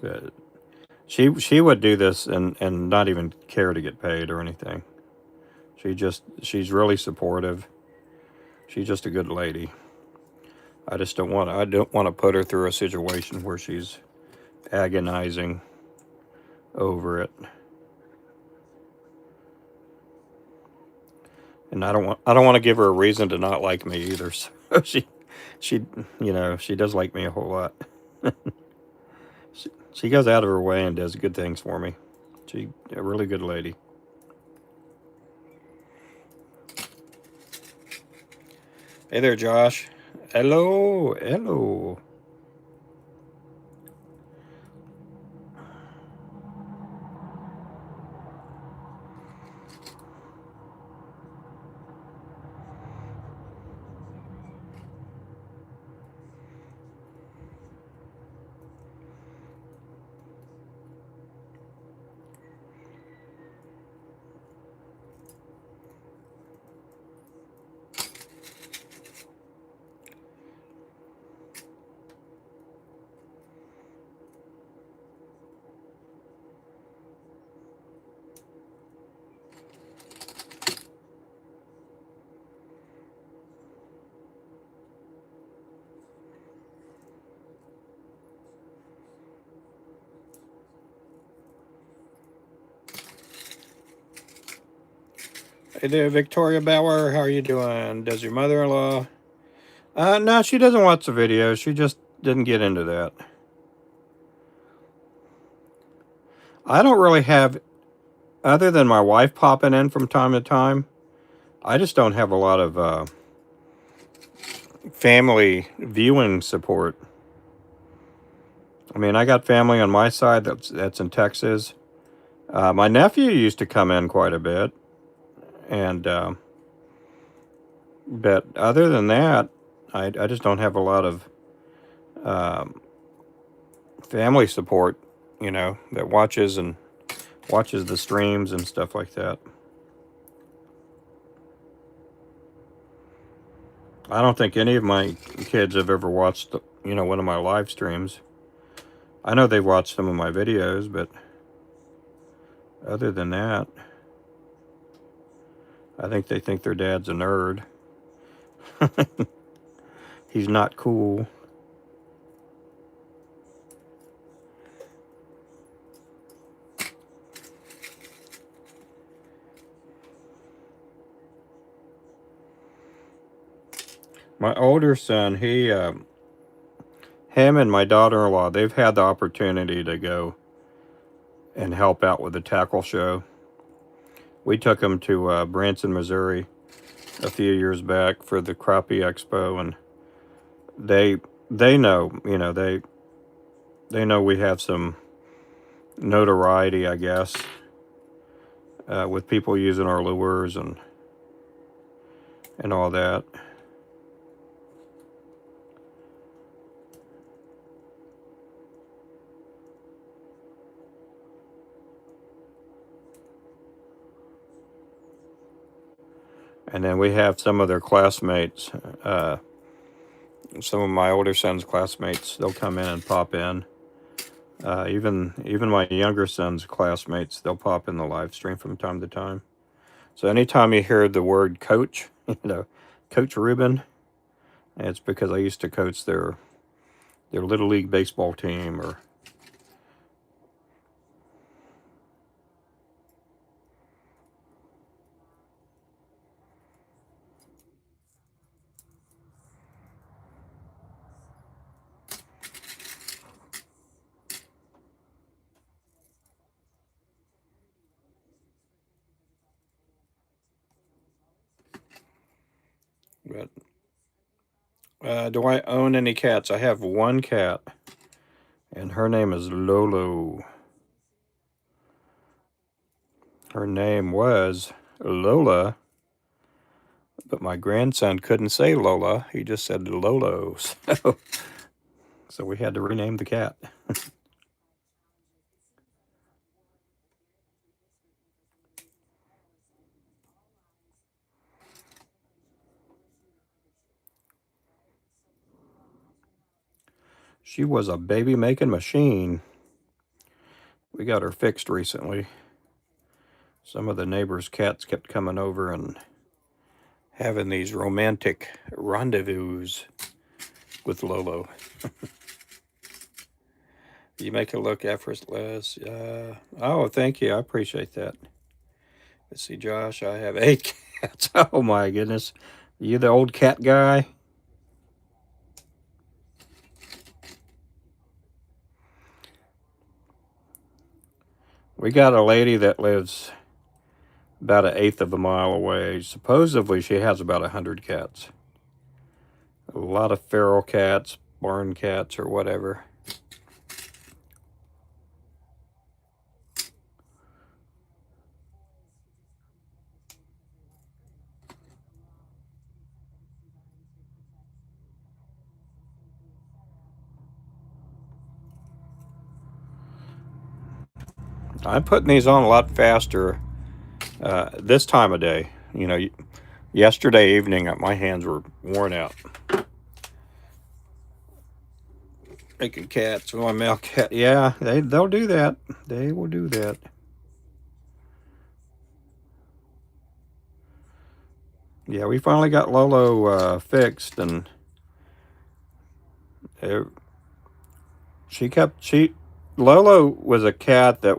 A: But she would do this and not even care to get paid or anything. She's really supportive. She's just a good lady. I don't want to put her through a situation where she's agonizing over it. And I don't want to give her a reason to not like me either. So she she does like me a whole lot. She goes out of her way and does good things for me. She a really good lady. Hey there, Josh. Hello, hello. Hey there, Victoria Bauer. How are you doing? Does your mother-in-law? No, she doesn't watch the videos. She just didn't get into that. I don't really have, other than my wife popping in from time to time, I just don't have a lot of family viewing support. I mean, I got family on my side that's in Texas. My nephew used to come in quite a bit, and but other than that, I just don't have a lot of um, family support. You know, that watches the streams and stuff like that. I don't think any of my kids have ever watched, one of my live streams. I know they've watched some of my videos, but other than that, I think they think their dad's a nerd. He's not cool. My older son, him and my daughter-in-law, they've had the opportunity to go and help out with the tackle show. We took them to Branson, Missouri, a few years back for the Crappie Expo, and they they know, they know we have some notoriety, I guess, with people using our lures and all that. And then we have some of their classmates, some of my older son's classmates. They'll come in and pop in. Even my younger son's classmates, they'll pop in the live stream from time to time. So anytime you hear the word coach, Coach Ruben, it's because I used to coach their little league baseball team. Or but do I own any cats? I have one cat, and her name is Lolo. Her name was Lola, but my grandson couldn't say Lola. He just said Lolo. So we had to rename the cat. She was a baby making machine. We got her fixed recently. Some of the neighbors' cats kept coming over and having these romantic rendezvous with Lolo. You make it look effortless. Oh, thank you. I appreciate that. Let's see, Josh. I have 8 cats. Oh my goodness. You the old cat guy? We got a lady that lives about 1/8 of a mile away. Supposedly, she has about 100 cats. A lot of feral cats, barn cats, or whatever. I'm putting these on a lot faster this time of day. Yesterday evening, my hands were worn out. Making cats with my male cat. Yeah, they'll do that. They will do that. Yeah, we finally got Lolo fixed, and it, she Lolo was a cat that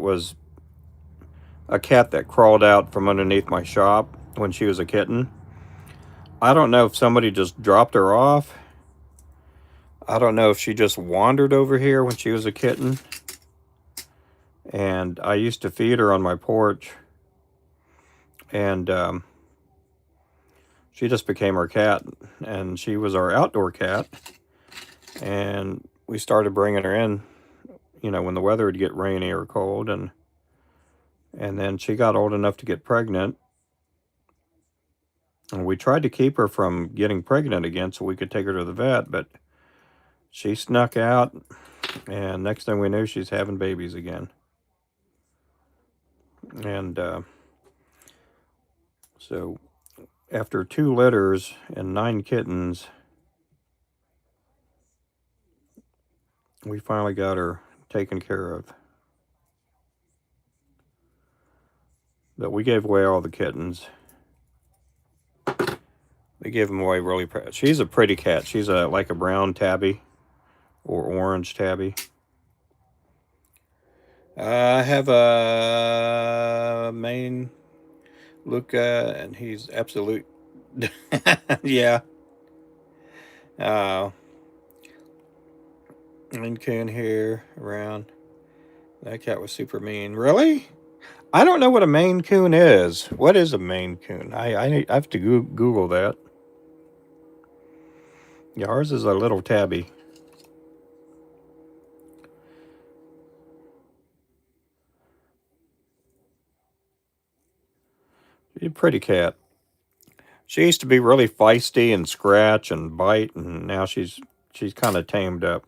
A: crawled out from underneath my shop when she was a kitten. I don't know if somebody just dropped her off. I don't know if she just wandered over here when she was a kitten. And I used to feed her on my porch, and she just became our cat, and she was our outdoor cat. And we started bringing her in, when the weather would get rainy or cold, and then she got old enough to get pregnant. And we tried to keep her from getting pregnant again so we could take her to the vet, but she snuck out, and next thing we knew, she's having babies again. And so after 2 litters and 9 kittens, we finally got her taken care of. But we gave away all the kittens. We gave them away really. She's a pretty cat. She's like a brown tabby or orange tabby. I have a Maine Luca, and he's absolute. Yeah. Maine Coon here around. That cat was super mean. Really? I don't know what a Maine Coon is. What is a Maine Coon? I have to Google that. Yeah, ours is a little tabby. She's a pretty cat. She used to be really feisty and scratch and bite, and now she's kind of tamed up.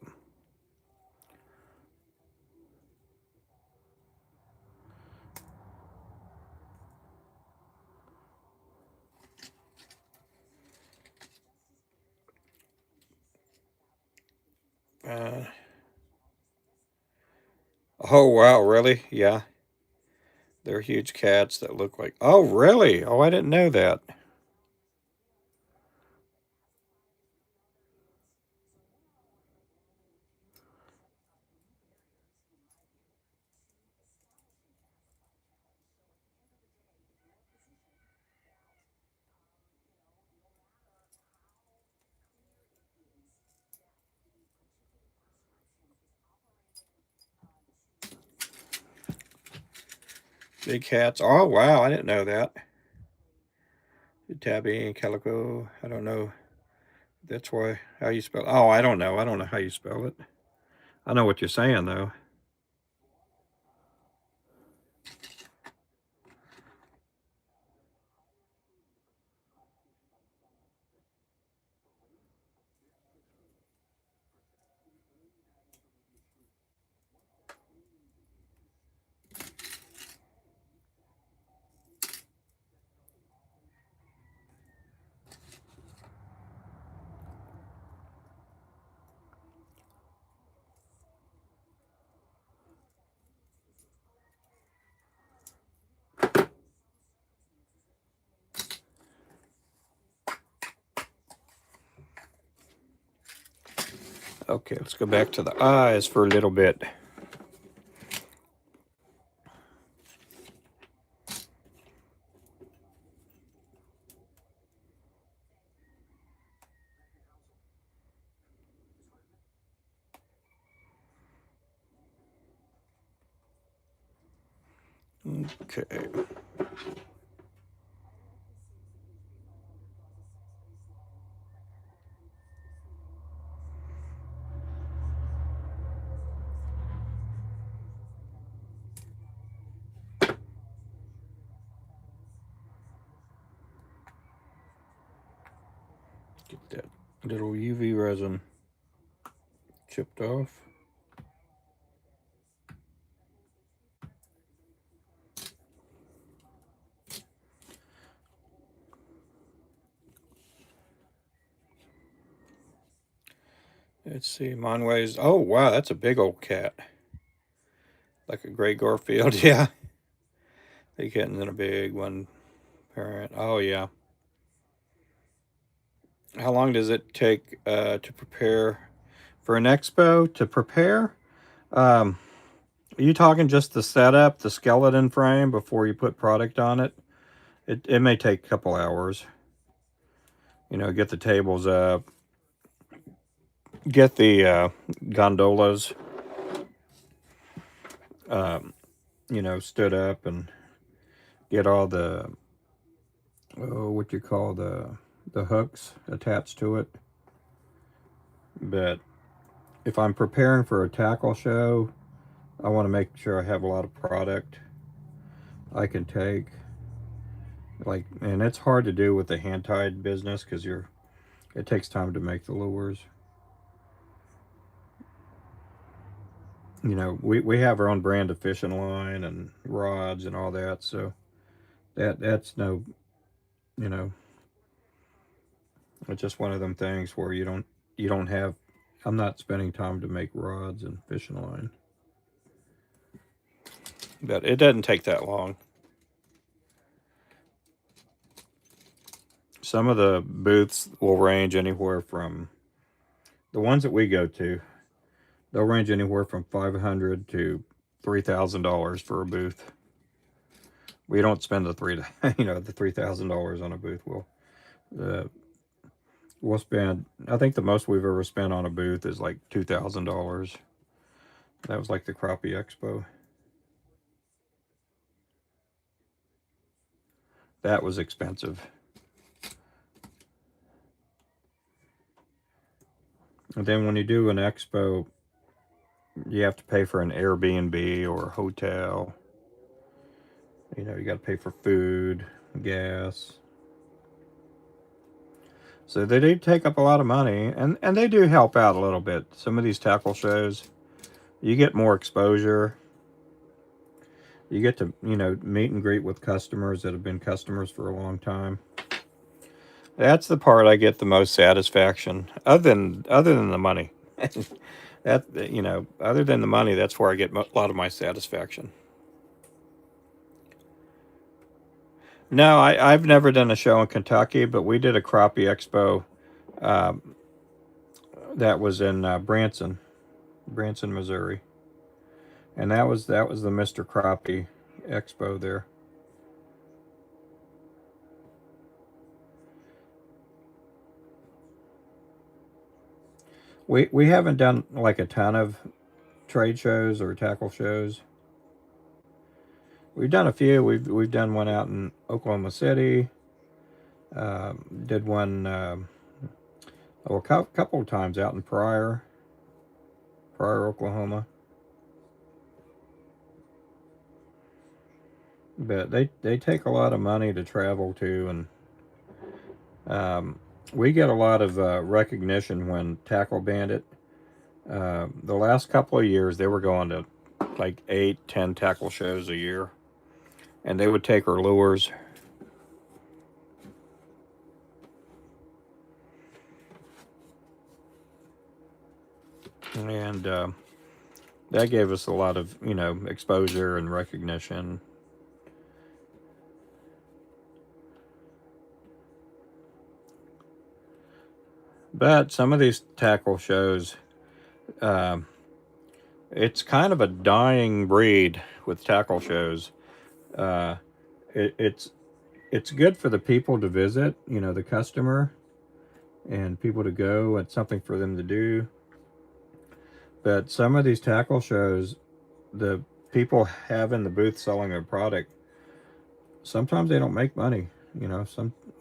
A: Uh, oh wow, really? Yeah, they're huge cats that look like. Oh really? Oh, I didn't know that. Big cats. Oh wow, I didn't know that. Tabby and calico. I don't know. That's why how you spell. Oh, I don't know. I don't know how you spell it. I know what you're saying though. Okay, let's go back to the eyes for a little bit. Okay. Get that little UV resin chipped off. Let's see, mine weighs. Oh wow, that's a big old cat, like a gray Garfield. Yeah, they getting in a big one parent. Oh yeah. How long does it take to prepare for an expo? To prepare, are you talking just the setup, the skeleton frame before you put product on it? It may take a couple hours. You know, get the tables up, get the gondolas, um, you know, stood up, and get all the what you call the hooks attached to it. But if I'm preparing for a tackle show, I want to make sure I have a lot of product I can take. Like, and it's hard to do with the hand tied business because it takes time to make the lures. You know, we have our own brand of fishing line and rods and all that, so that's no, you know, it's just one of them things where you don't have. I'm not spending time to make rods and fishing line, but it doesn't take that long. Some of the booths will range anywhere from the ones that we go to. They'll range anywhere from $500 to $3,000 for a booth. We don't spend the the $3,000 on a booth. Uh, we'll spend. I think the most we've ever spent on a booth is like $2,000. That was like the Crappie Expo. That was expensive. And then when you do an expo, you have to pay for an Airbnb or a hotel. You know, you got to pay for food, gas. So they do take up a lot of money, and they do help out a little bit. Some of these tackle shows, you get more exposure. You get to, you know, meet and greet with customers that have been customers for a long time. That's the part I get the most satisfaction, other than the money. That, you know, other than the money, that's where I get a lot of my satisfaction. No, I've never done a show in Kentucky, but we did a crappie expo um, that was in Branson, Missouri, and that was the Mr. Crappie Expo there. We haven't done like a ton of trade shows or tackle shows. We've done a few. We've done one out in Oklahoma City. Did one a couple of times out in Pryor, Oklahoma. But they take a lot of money to travel to, and we get a lot of recognition when Tackle Bandit. The last couple of years, they were going to like 8, 10 tackle shows a year, and they would take our lures. And that gave us a lot of, you know, exposure and recognition. But some of these tackle shows, um, it's kind of a dying breed with tackle shows. Uh, it's good for the people to visit, you know, the customer and people to go. It's something for them to do. But some of these tackle shows, the people having the booth selling their product, sometimes they don't make money. You know,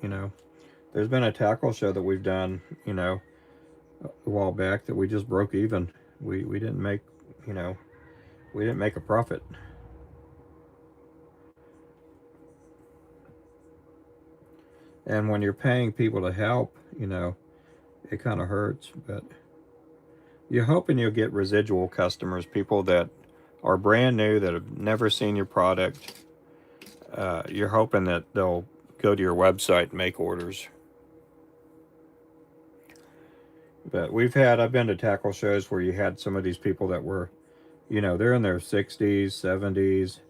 A: you know, there's been a tackle show that we've done, you know, a while back that we just broke even. We didn't make, you know, we didn't make a profit. And when you're paying people to help, you know, it kind of hurts. But you're hoping you'll get residual customers, people that are brand new that have never seen your product. You're hoping that they'll go to your website and make orders. But I've been to tackle shows where you had some of these people that were, you know, they're in their 60s, 70s.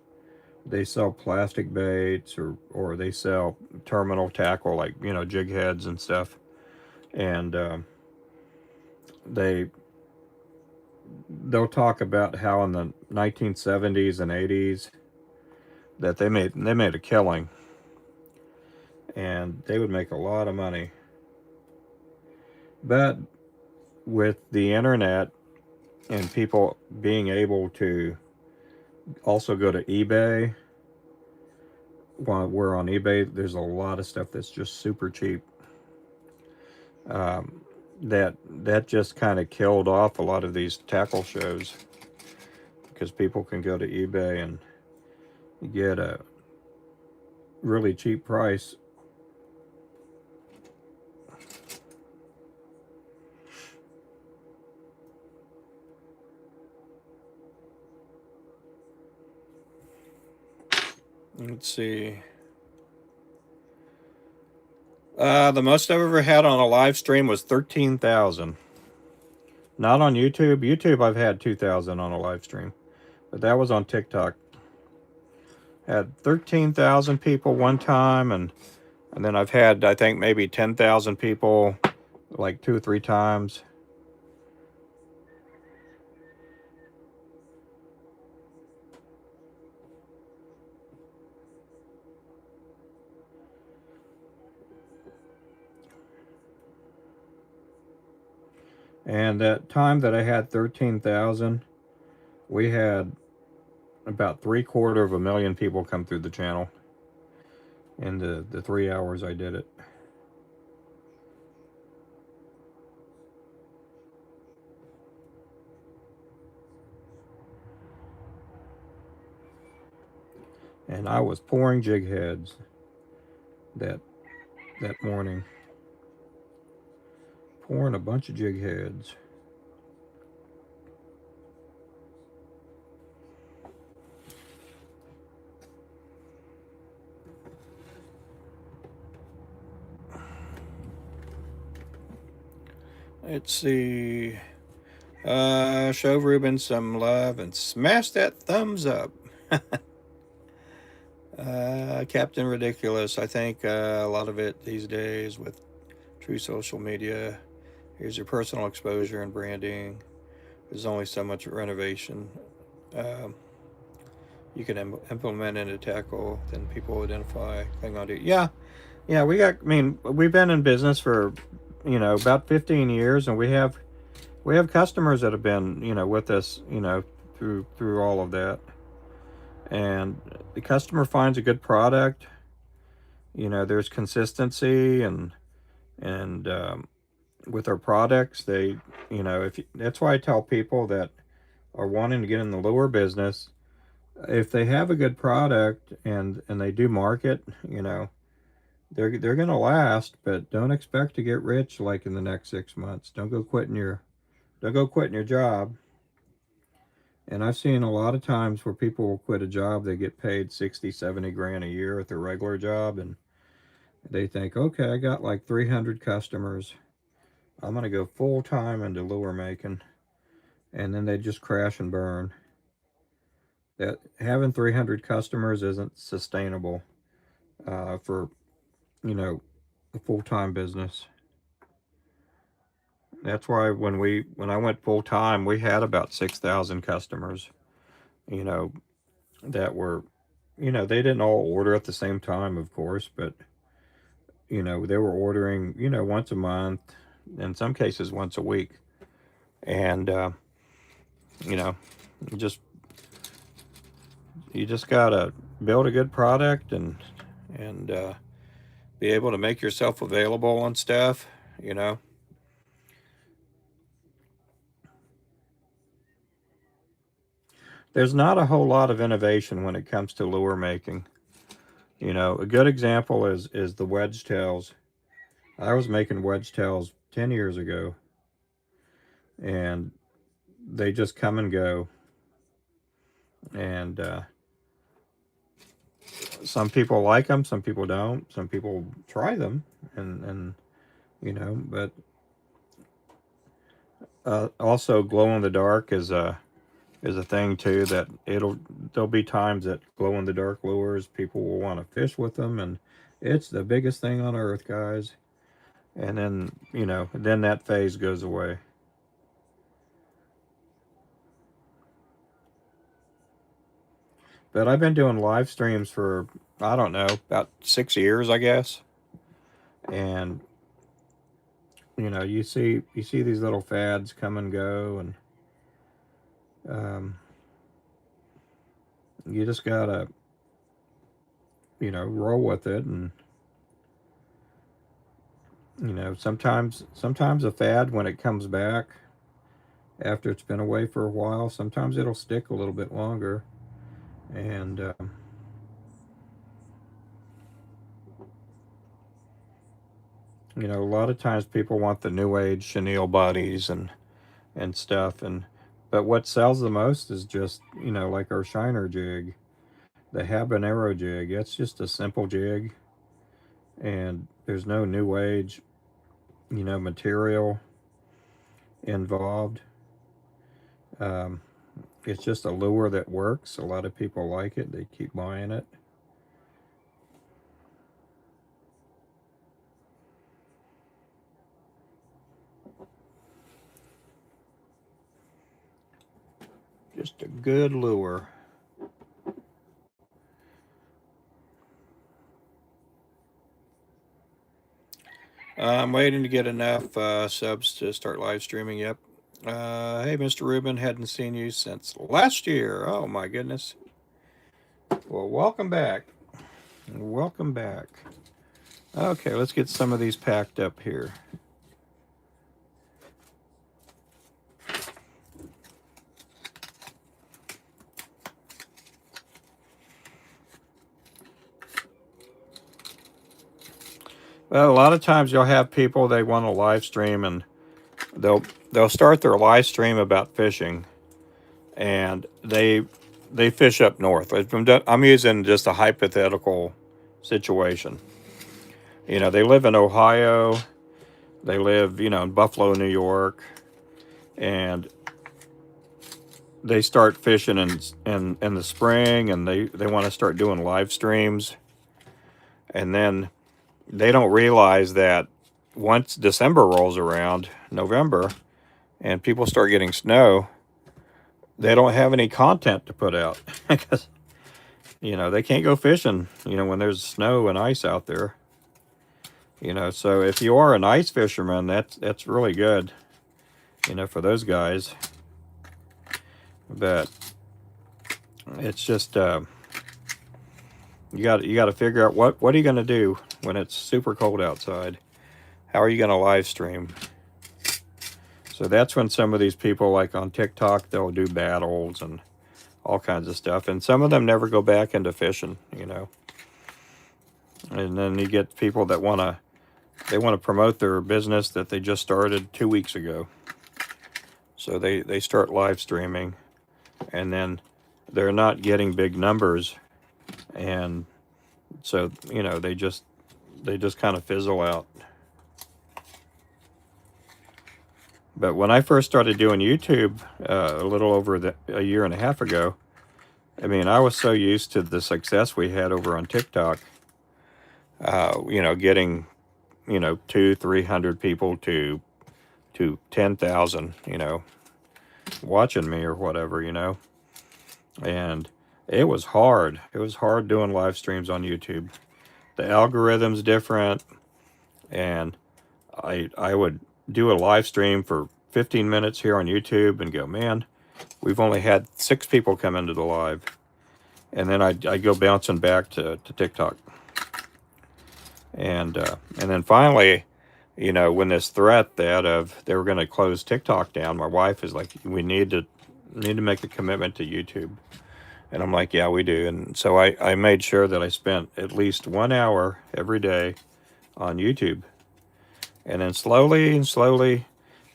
A: They sell plastic baits or they sell terminal tackle like, you know, jig heads and stuff. And they they'll talk about how in the 1970s and 80s that they made a killing, and they would make a lot of money. But with the internet and people being able to also go to eBay, while we're on eBay, there's a lot of stuff that's just super cheap. Um, that just kind of killed off a lot of these tackle shows because people can go to eBay and get a really cheap price. Let's see. The most I've ever had on a live stream was 13,000. Not on YouTube. YouTube, I've had 2,000 on a live stream, but that was on TikTok. Had 13,000 people one time, and then I've had, I think, maybe 10,000 people like 2 or 3 times. And that time that I had 13,000, we had about 3/4 of a million people come through the channel. in the 3 hours I did it. And I was pouring jig heads that morning. Pouring a bunch of jig heads. Let's see. Show Ruben some love and smash that thumbs up. Captain Ridiculous. I think a lot of it these days with true social media. Here's your personal exposure and branding. There's only so much renovation um, you can implement into tackle. Then people identify, cling on to. Yeah, yeah. I mean, we've been in business for about 15 years, and we have customers that have been with us through all of that, and the customer finds a good product. There's consistency and with our products, they if that's why I tell people that are wanting to get in the lure business, if they have a good product and they do market, they're gonna last, but don't expect to get rich like in the next 6 months. Don't go quitting your job. And I've seen a lot of times where people will quit a job, they get paid 60, 70 grand a year at their regular job, and they think, okay, I got like 300 customers. I'm going to go full time into lure making. And then they just crash and burn. That having 300 customers isn't sustainable for, a full time business. That's why when I went full time, we had about 6,000 customers, you know, that were, they didn't all order at the same time, of course, but they were ordering, once a month, in some cases once a week. And, you know, just, you just gotta build a good product and be able to make yourself available on stuff, you know. There's not a whole lot of innovation when it comes to lure making. A good example is the wedge tails. I was making wedge tails 10 years ago, and they just come and go. And some people like them, some people don't. Some people try them, and but also glow in the dark is a thing too. That there'll be times that glow in the dark lures people will want to fish with them, and it's the biggest thing on earth, guys. And then then that phase goes away. But I've been doing live streams for, I don't know, about 6 years, I guess. And you see these little fads come and go, and um, you just gotta roll with it. And sometimes a fad, when it comes back after it's been away for a while, sometimes it'll stick a little bit longer. And a lot of times people want the new age chenille bodies and stuff, and but what sells the most is just like our shiner jig, the habanero jig. It's just a simple jig, and there's no new age material involved. um, it's just a lure that works. A lot of people like it, they keep buying it. Just a good lure. I'm waiting to get enough subs to start live streaming. Yep. Hey, Mr. Ruben, hadn't seen you since last year. Oh my goodness. Well, welcome back. Welcome back. Okay, let's get some of these packed up here. Well, a lot of times you'll have people, they want to live stream, and they'll start their live stream about fishing, and they fish up north. I'm using just a hypothetical situation. They live in Ohio, they live, in Buffalo, New York, and they start fishing in the spring, and they want to start doing live streams, and then they don't realize that once December rolls around, November, and people start getting snow, they don't have any content to put out because they can't go fishing when there's snow and ice out there. So if you are an ice fisherman, that's really good for those guys. But it's just you got to figure out what are you going to do when it's super cold outside. How are you going to live stream? So that's when some of these people, like on TikTok, they'll do battles and all kinds of stuff, and some of them never go back into fishing. And then you get people that want to promote their business that they just started 2 weeks ago. So they start live streaming, and then they're not getting big numbers, and so they just kind of fizzle out. But when I first started doing YouTube a little over a year and a half ago, I mean, I was so used to the success we had over on TikTok, getting 200-300 people to 10,000 watching me or whatever, and it was hard. It was hard doing live streams on YouTube. The algorithm's different, and I would do a live stream for 15 minutes here on YouTube and go, man, we've only had 6 people come into the live, and then I'd go bouncing back to TikTok, and then finally, when this threat that of they were going to close TikTok down, my wife is like, we need to make a commitment to YouTube. And I'm like, yeah, we do. And so I made sure that I spent at least 1 hour every day on YouTube. And then slowly and slowly,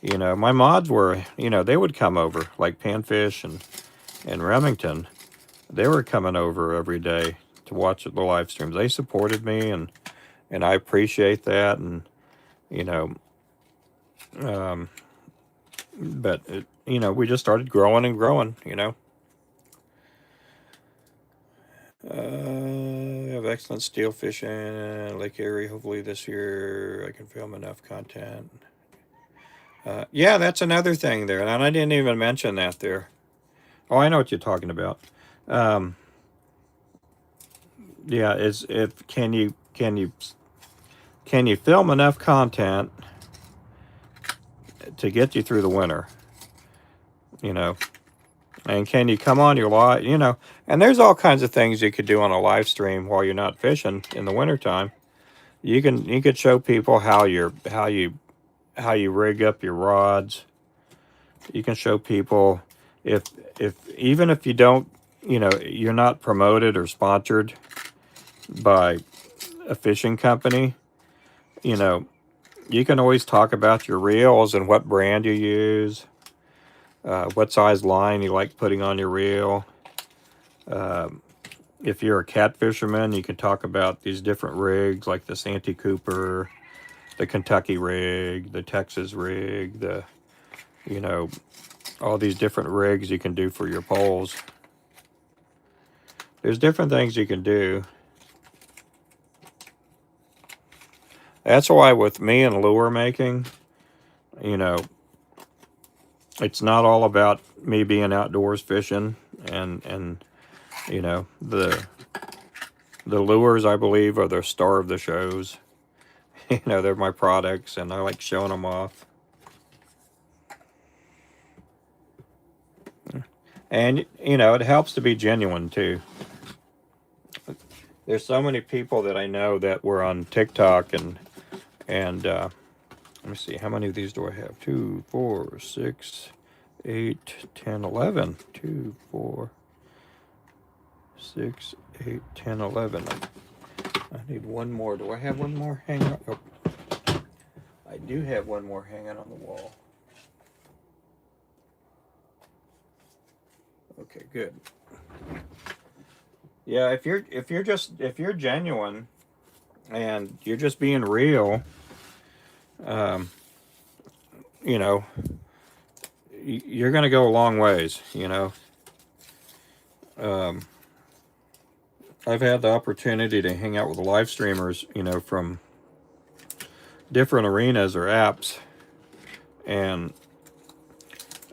A: my mods were, they would come over, like Panfish and Remington. They were coming over every day to watch the live streams. They supported me, and I appreciate that. And, but, we just started growing and growing, I have excellent steel fishing, Lake Erie. Hopefully this year I can film enough content. Yeah, that's another thing there, and I didn't even mention that there. Oh, I know what you're talking about. Um, yeah, is if can you film enough content to get you through the winter? And can you come on your live? And there's all kinds of things you could do on a live stream while you're not fishing in the wintertime. You could show people how you rig up your rods. You can show people if even if you don't, you're not promoted or sponsored by a fishing company, you can always talk about your reels and what brand you use, what size line you like putting on your reel. If you're a cat fisherman, you can talk about these different rigs like the Santee Cooper, the Kentucky rig, the Texas rig, all these different rigs you can do for your poles. There's different things you can do. That's why with me and lure making, it's not all about me being outdoors fishing and the lures, I believe, are the star of the shows. They're my products, and I like showing them off. And it helps to be genuine too. there's so many people that I know that were on TikTok and let me see, how many of these do I have? 2, 4, 6, 8, 10, 11. 2, 4, 6, 8, 10, 11. I need one more. Do I have one more hanging? Oh, I do have one more hanging on the wall. Okay, good. Yeah, if you're genuine and you're just being real, um, you know, you're going to go a long ways. Um, I've had the opportunity to hang out with live streamers, from different arenas or apps, and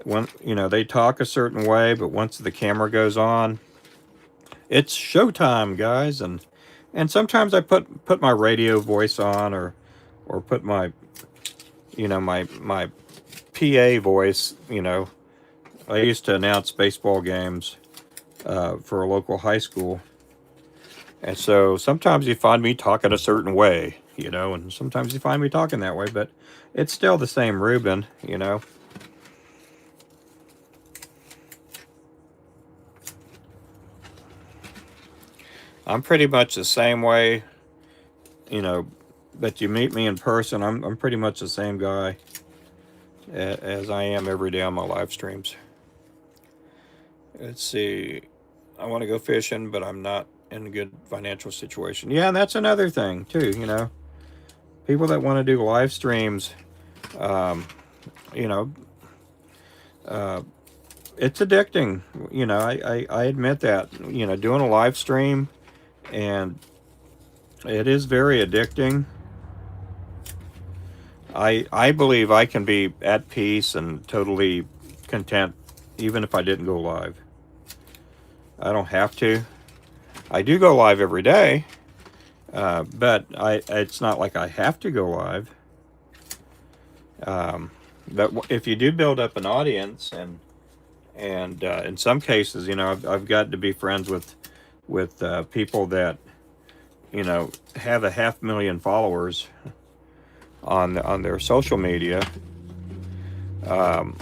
A: when they talk a certain way, but once the camera goes on, it's showtime, guys. And sometimes I put my radio voice on, or put my my PA voice. I used to announce baseball games for a local high school, and so sometimes you find me talking a certain way, and sometimes you find me talking that way, but it's still the same Ruben. I'm pretty much the same way, you know, but you meet me in person, I'm pretty much the same guy as I am every day on my live streams. Let's see. I want to go fishing, but I'm not in a good financial situation. Yeah, and that's another thing too. People that want to do live streams, um, you know, uh, it's addicting. I admit that. Doing a live stream, and it is very addicting. I believe I can be at peace and totally content even if I didn't go live. I don't have to. I do go live every day, but it's not like I have to go live. Um, but if you do build up an audience, and in some cases, I've got to be friends with people that have 500,000 followers on their social media. Um,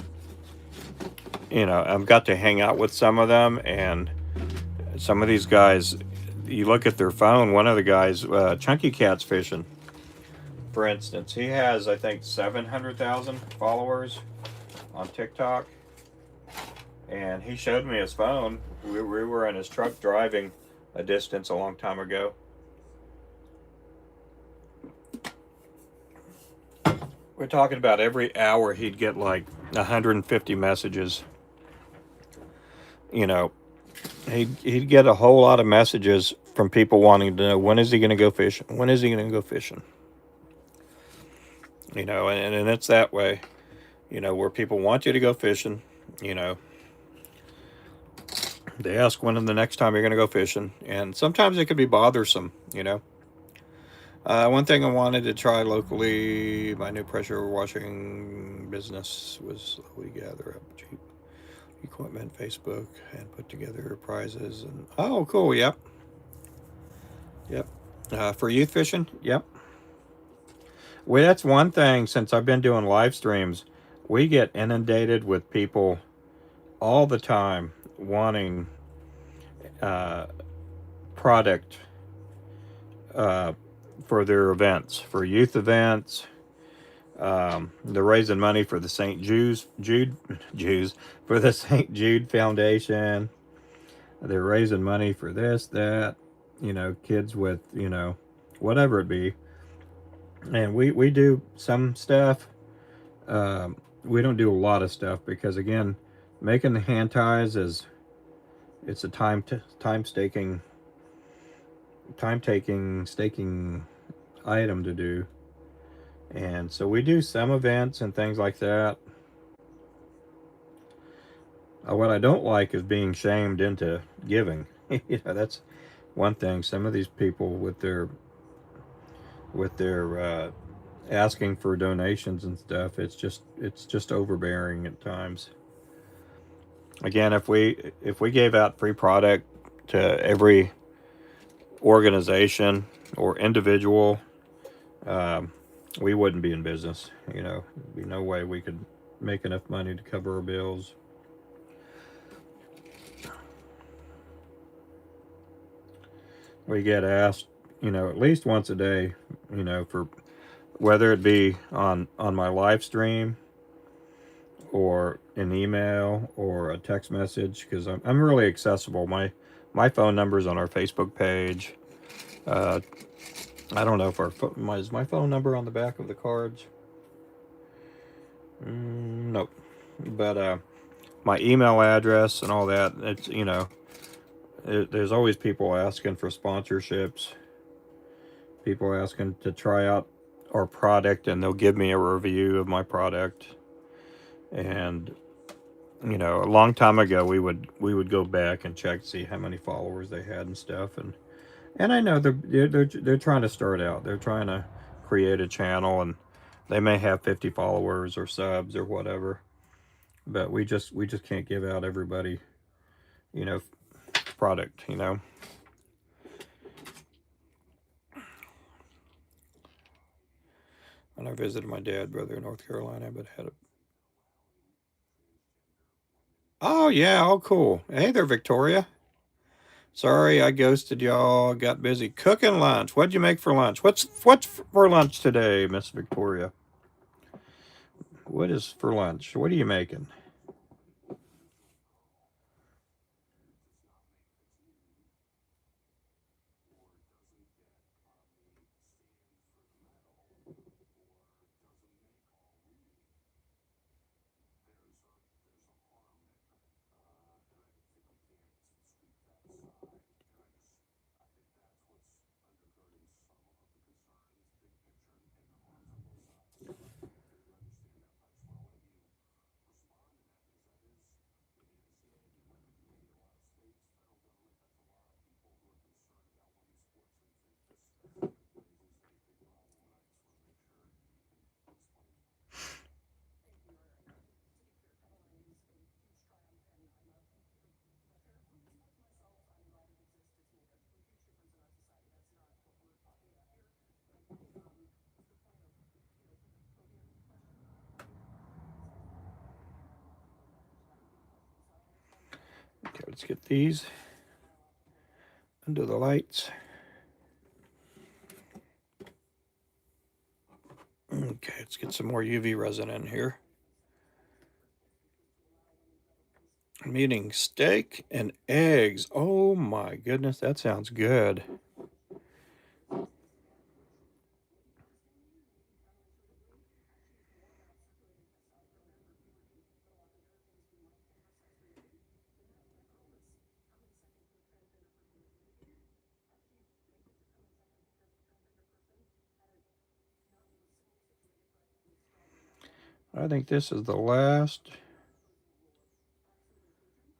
A: I've got to hang out with some of them, and some of these guys, you look at their phone. One of the guys, Chunky Cat's Fishing, for instance, he has, I think, 700,000 followers on TikTok, and he showed me his phone. We were in his truck driving a distance a long time ago. We're talking about every hour he'd get like 150 messages. He'd get a whole lot of messages from people wanting to know, when is he going to go fishing? When is he going to go fishing? And it's that way, where people want you to go fishing. They ask when the next time you're going to go fishing, and sometimes it can be bothersome. One thing I wanted to try locally, my new pressure washing business, was we gather up cheap equipment, Facebook, and put together prizes. And oh, cool, yep. For youth fishing, yep. Well, that's one thing. Since I've been doing live streams, we get inundated with people all the time wanting uh, product for their events, for youth events. They're raising money for the Jude for the St. Jude Foundation. They're raising money for this, that, kids with, whatever it be. And we do some stuff. We don't do a lot of stuff because, again, making the hand ties it's a time taking staking item to do. And so we do some events and things like that. What I don't like is being shamed into giving. That's one thing. Some of these people with their asking for donations and stuff, it's just overbearing at times. Again, if we gave out free product to every organization or individual, um, we wouldn't be in business. There'd be no way we could make enough money to cover our bills. We get asked, at least once a day, for whether it be on my live stream or an email or a text message, because I'm really accessible. My phone number is on our Facebook page. Uh, I don't know if is my phone number on the back of the cards. Nope. But my email address and all that. It's there's always people asking for sponsorships. People asking to try out our product, and they'll give me a review of my product. And a long time ago, we would go back and check to see how many followers they had and stuff. And I know they're trying to start out. They're trying to create a channel, and they may have 50 followers or subs or whatever. But we just can't give out everybody, you know, product. And I visited my dad, brother in North Carolina, but had a. Oh yeah, oh cool. Hey there, Victoria. Sorry, I ghosted y'all. Got busy cooking lunch. What'd you make for lunch? What's for lunch today, Miss Victoria? What is for lunch? What are you making? Okay, let's get these under the lights. Okay, let's get some more UV resin in here. I'm eating steak and eggs. Oh my goodness, that sounds good. I think this is the last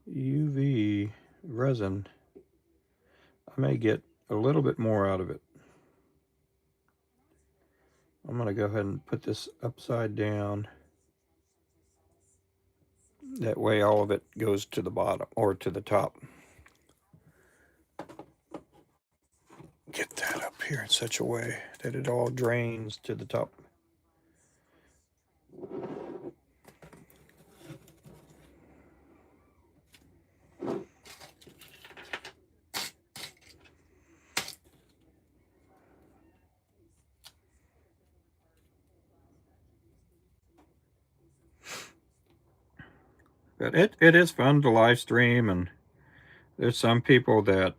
A: UV resin. I may get a little bit more out of it. I'm going to go ahead and put this upside down. That way all of it goes to the bottom or to the top. Get that up here in such a way that it all drains to the top. But it is fun to live stream, and there's some people that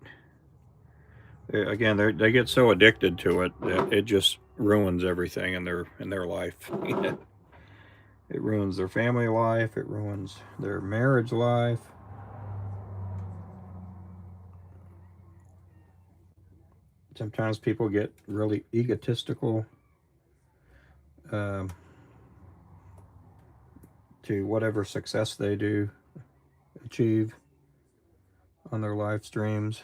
A: again they get so addicted to it that it just ruins everything in their life. It ruins their family life, it ruins their marriage life. Sometimes people get really egotistical, um, to whatever success they do achieve on their live streams.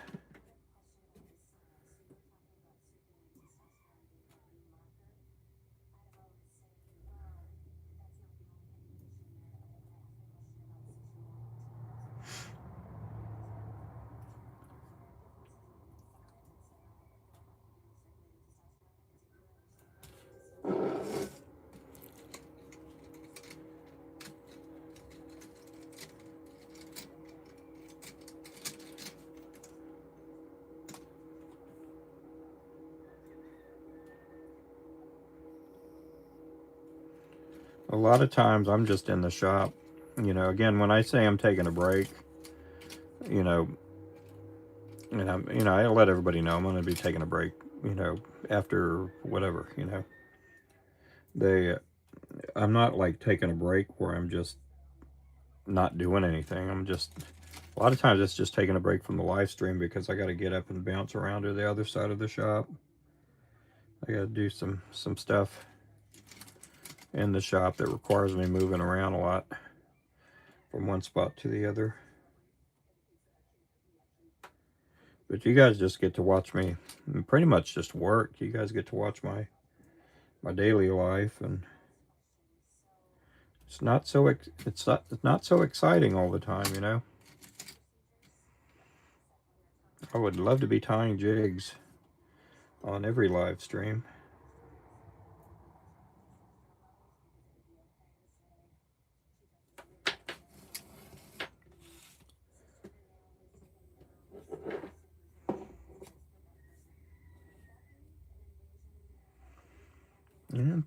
A: a lot of times I'm just in the shop. Again, when I say I'm taking a break, you know, and I let everybody know I'm going to be taking a break. After whatever. They, I'm not like taking a break where I'm just not doing anything. I'm just a lot of times it's just taking a break from the live stream because I got to get up and bounce around to the other side of the shop. I got to do some stuff in the shop that requires me moving around a lot from one spot to the other. But you guys just get to watch me pretty much just work. You guys get to watch my daily life, and it's not so exciting all the time. I would love to be tying jigs on every live stream. Yeah.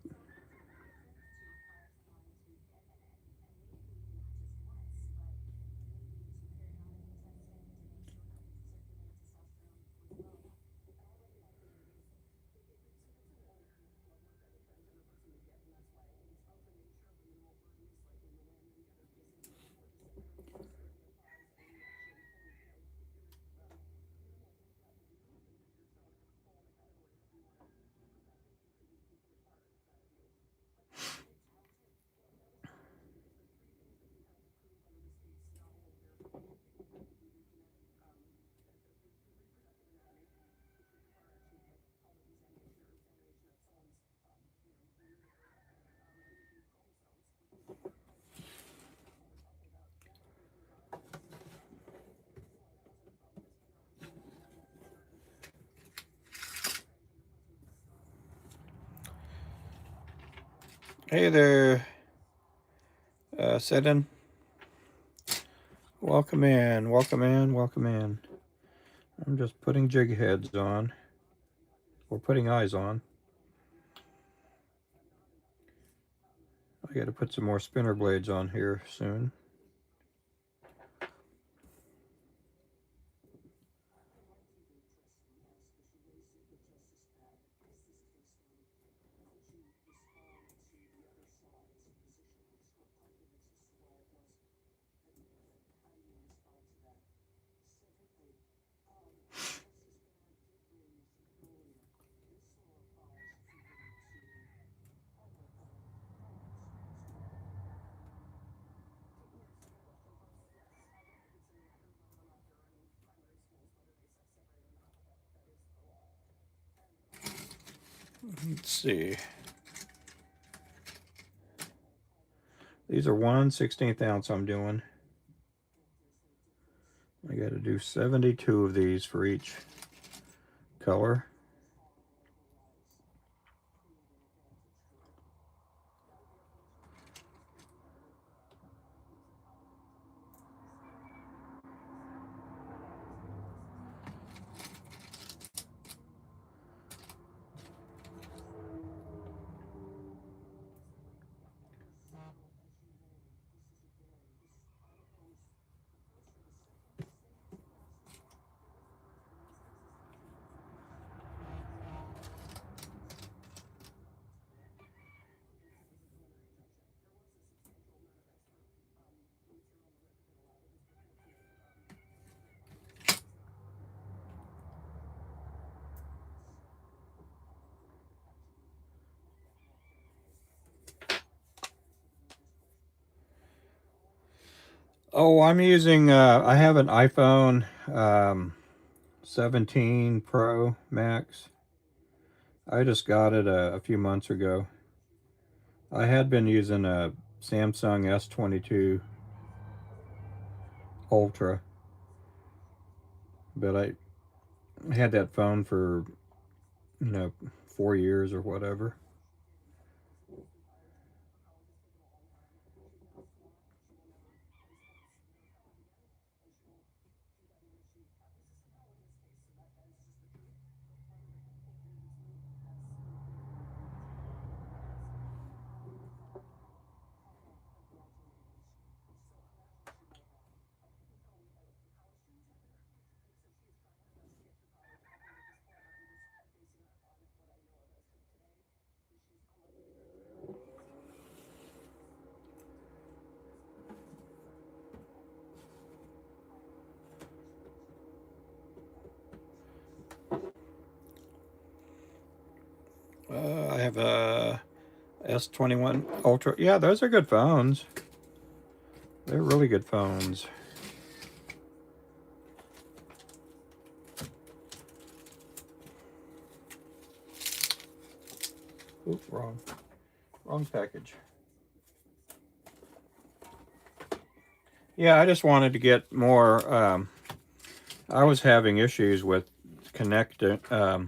A: Hey there, Sedan. Welcome in, welcome in, welcome in. I'm just putting jig heads on. Or putting eyes on. I gotta put some more spinner blades on here soon. Let's see. These are 1/16 ounce I'm doing. I got to do 72 of these for each color. Oh, I'm using, I have an iPhone 17 Pro Max. I just got it a few months ago. I had been using a Samsung S22 Ultra, but I had that phone for, you know, 4 years or whatever. have a S21 Ultra. Yeah, those are good phones. They're really good phones. Oop, wrong package. Yeah, I just wanted to get more. I was having issues with connecting. I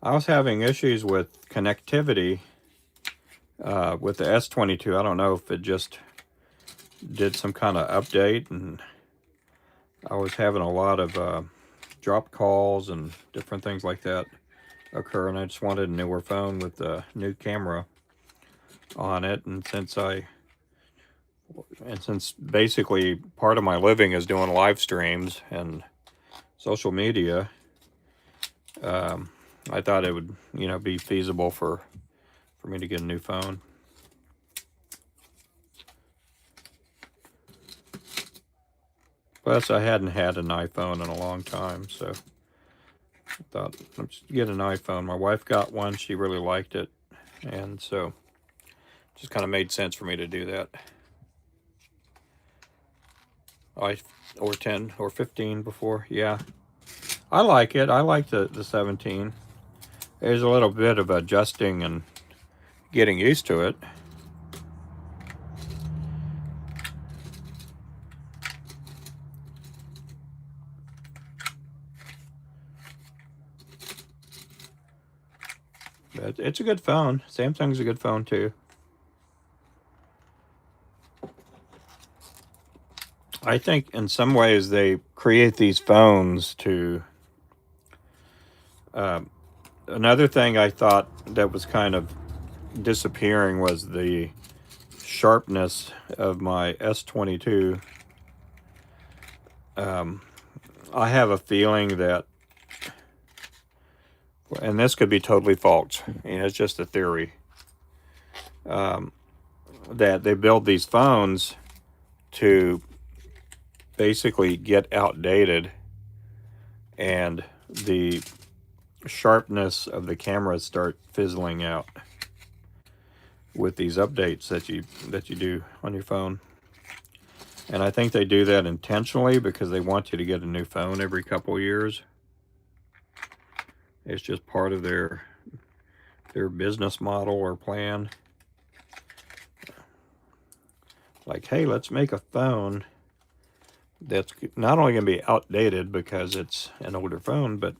A: was having issues with connectivity with the S22. I don't know if it just did some kind of update, and I was having a lot of drop calls and different things like that occur, and I just wanted a newer phone with a new camera on it. And since basically part of my living is doing live streams and social media, I thought it would, be feasible for me to get a new phone. Plus, I hadn't had an iPhone in a long time, so I thought, let's get an iPhone. My wife got one. She really liked it, and so it just kind of made sense for me to do that. Or 10 or 15 before, yeah. I like it. I like the 17. There's a little bit of adjusting and getting used to it. But it's a good phone. Samsung's a good phone too. I think in some ways they create these phones to. Another thing I thought that was kind of disappearing was the sharpness of my S22. I have a feeling that, and this could be totally false, it's just a theory, that they build these phones to basically get outdated, and the sharpness of the cameras start fizzling out with these updates that you do on your phone. And I think they do that intentionally because they want you to get a new phone every couple years. It's just part of their business model or plan. Like, hey, let's make a phone that's not only going to be outdated because it's an older phone, but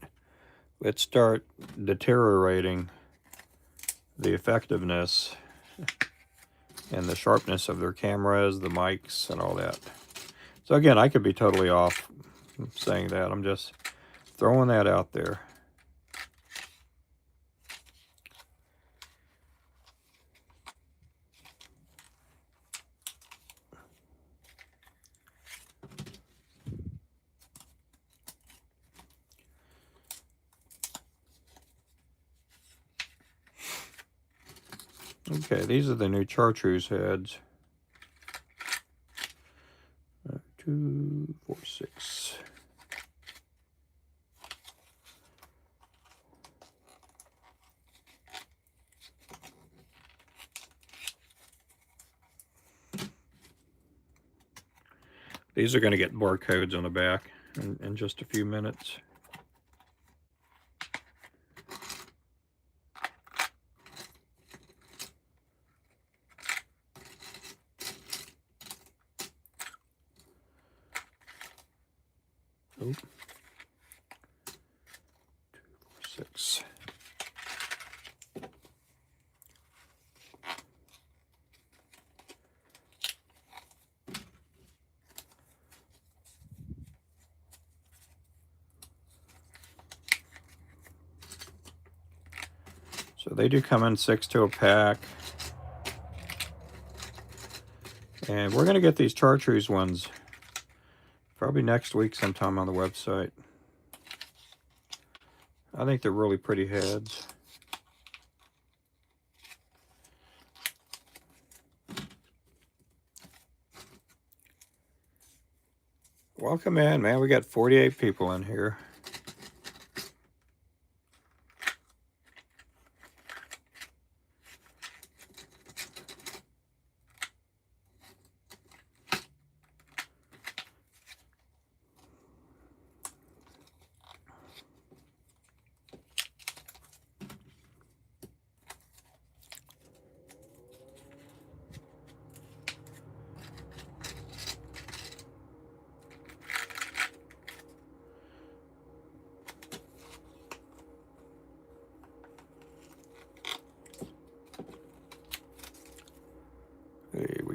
A: let's start deteriorating the effectiveness and the sharpness of their cameras, the mics, and all that. So again, I could be totally off saying that. I'm just throwing that out there. Okay, these are the new chartreuse heads. 2, 4, 6. These are going to get barcodes on the back in just a few minutes. Oh. 2, 4, 6. So they do come in 6 to a pack. And we're going to get these chartreuse ones probably next week sometime on the website. I think they're really pretty heads. Welcome in, man. We got 48 people in here.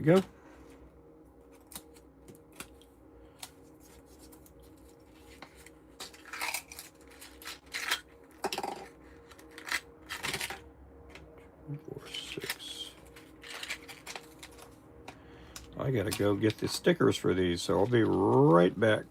A: we go. I gotta go get the stickers for these, so I'll be right back.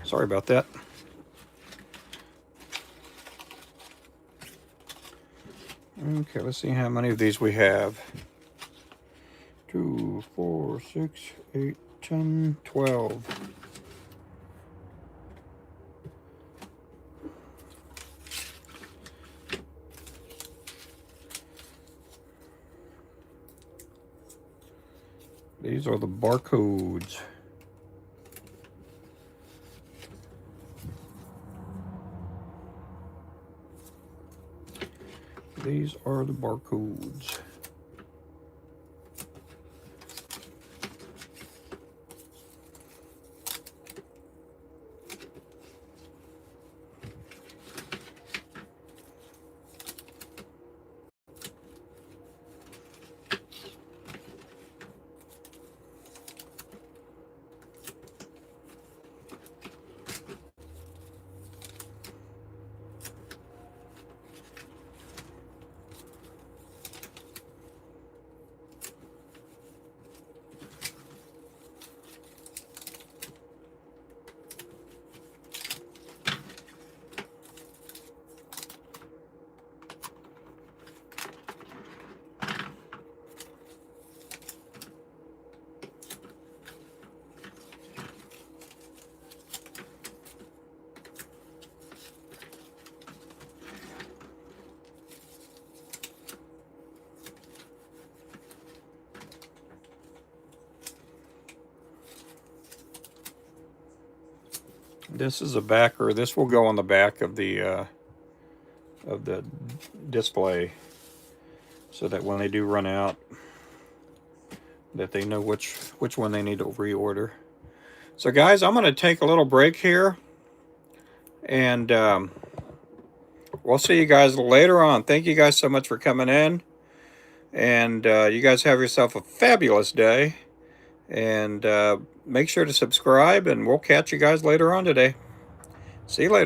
A: Sorry about that. Okay, let's see how many of these we have. 2, 4, 6, 8, 10, 12. These are the barcodes. These are the barcodes. This is a backer. This will go on the back of the display, so that when they do run out, that they know which one they need to reorder. So guys, I'm going to take a little break here, and we'll see you guys later on. Thank you guys so much for coming in, and you guys have yourself a fabulous day, and make sure to subscribe, and we'll catch you guys later on today. See you later.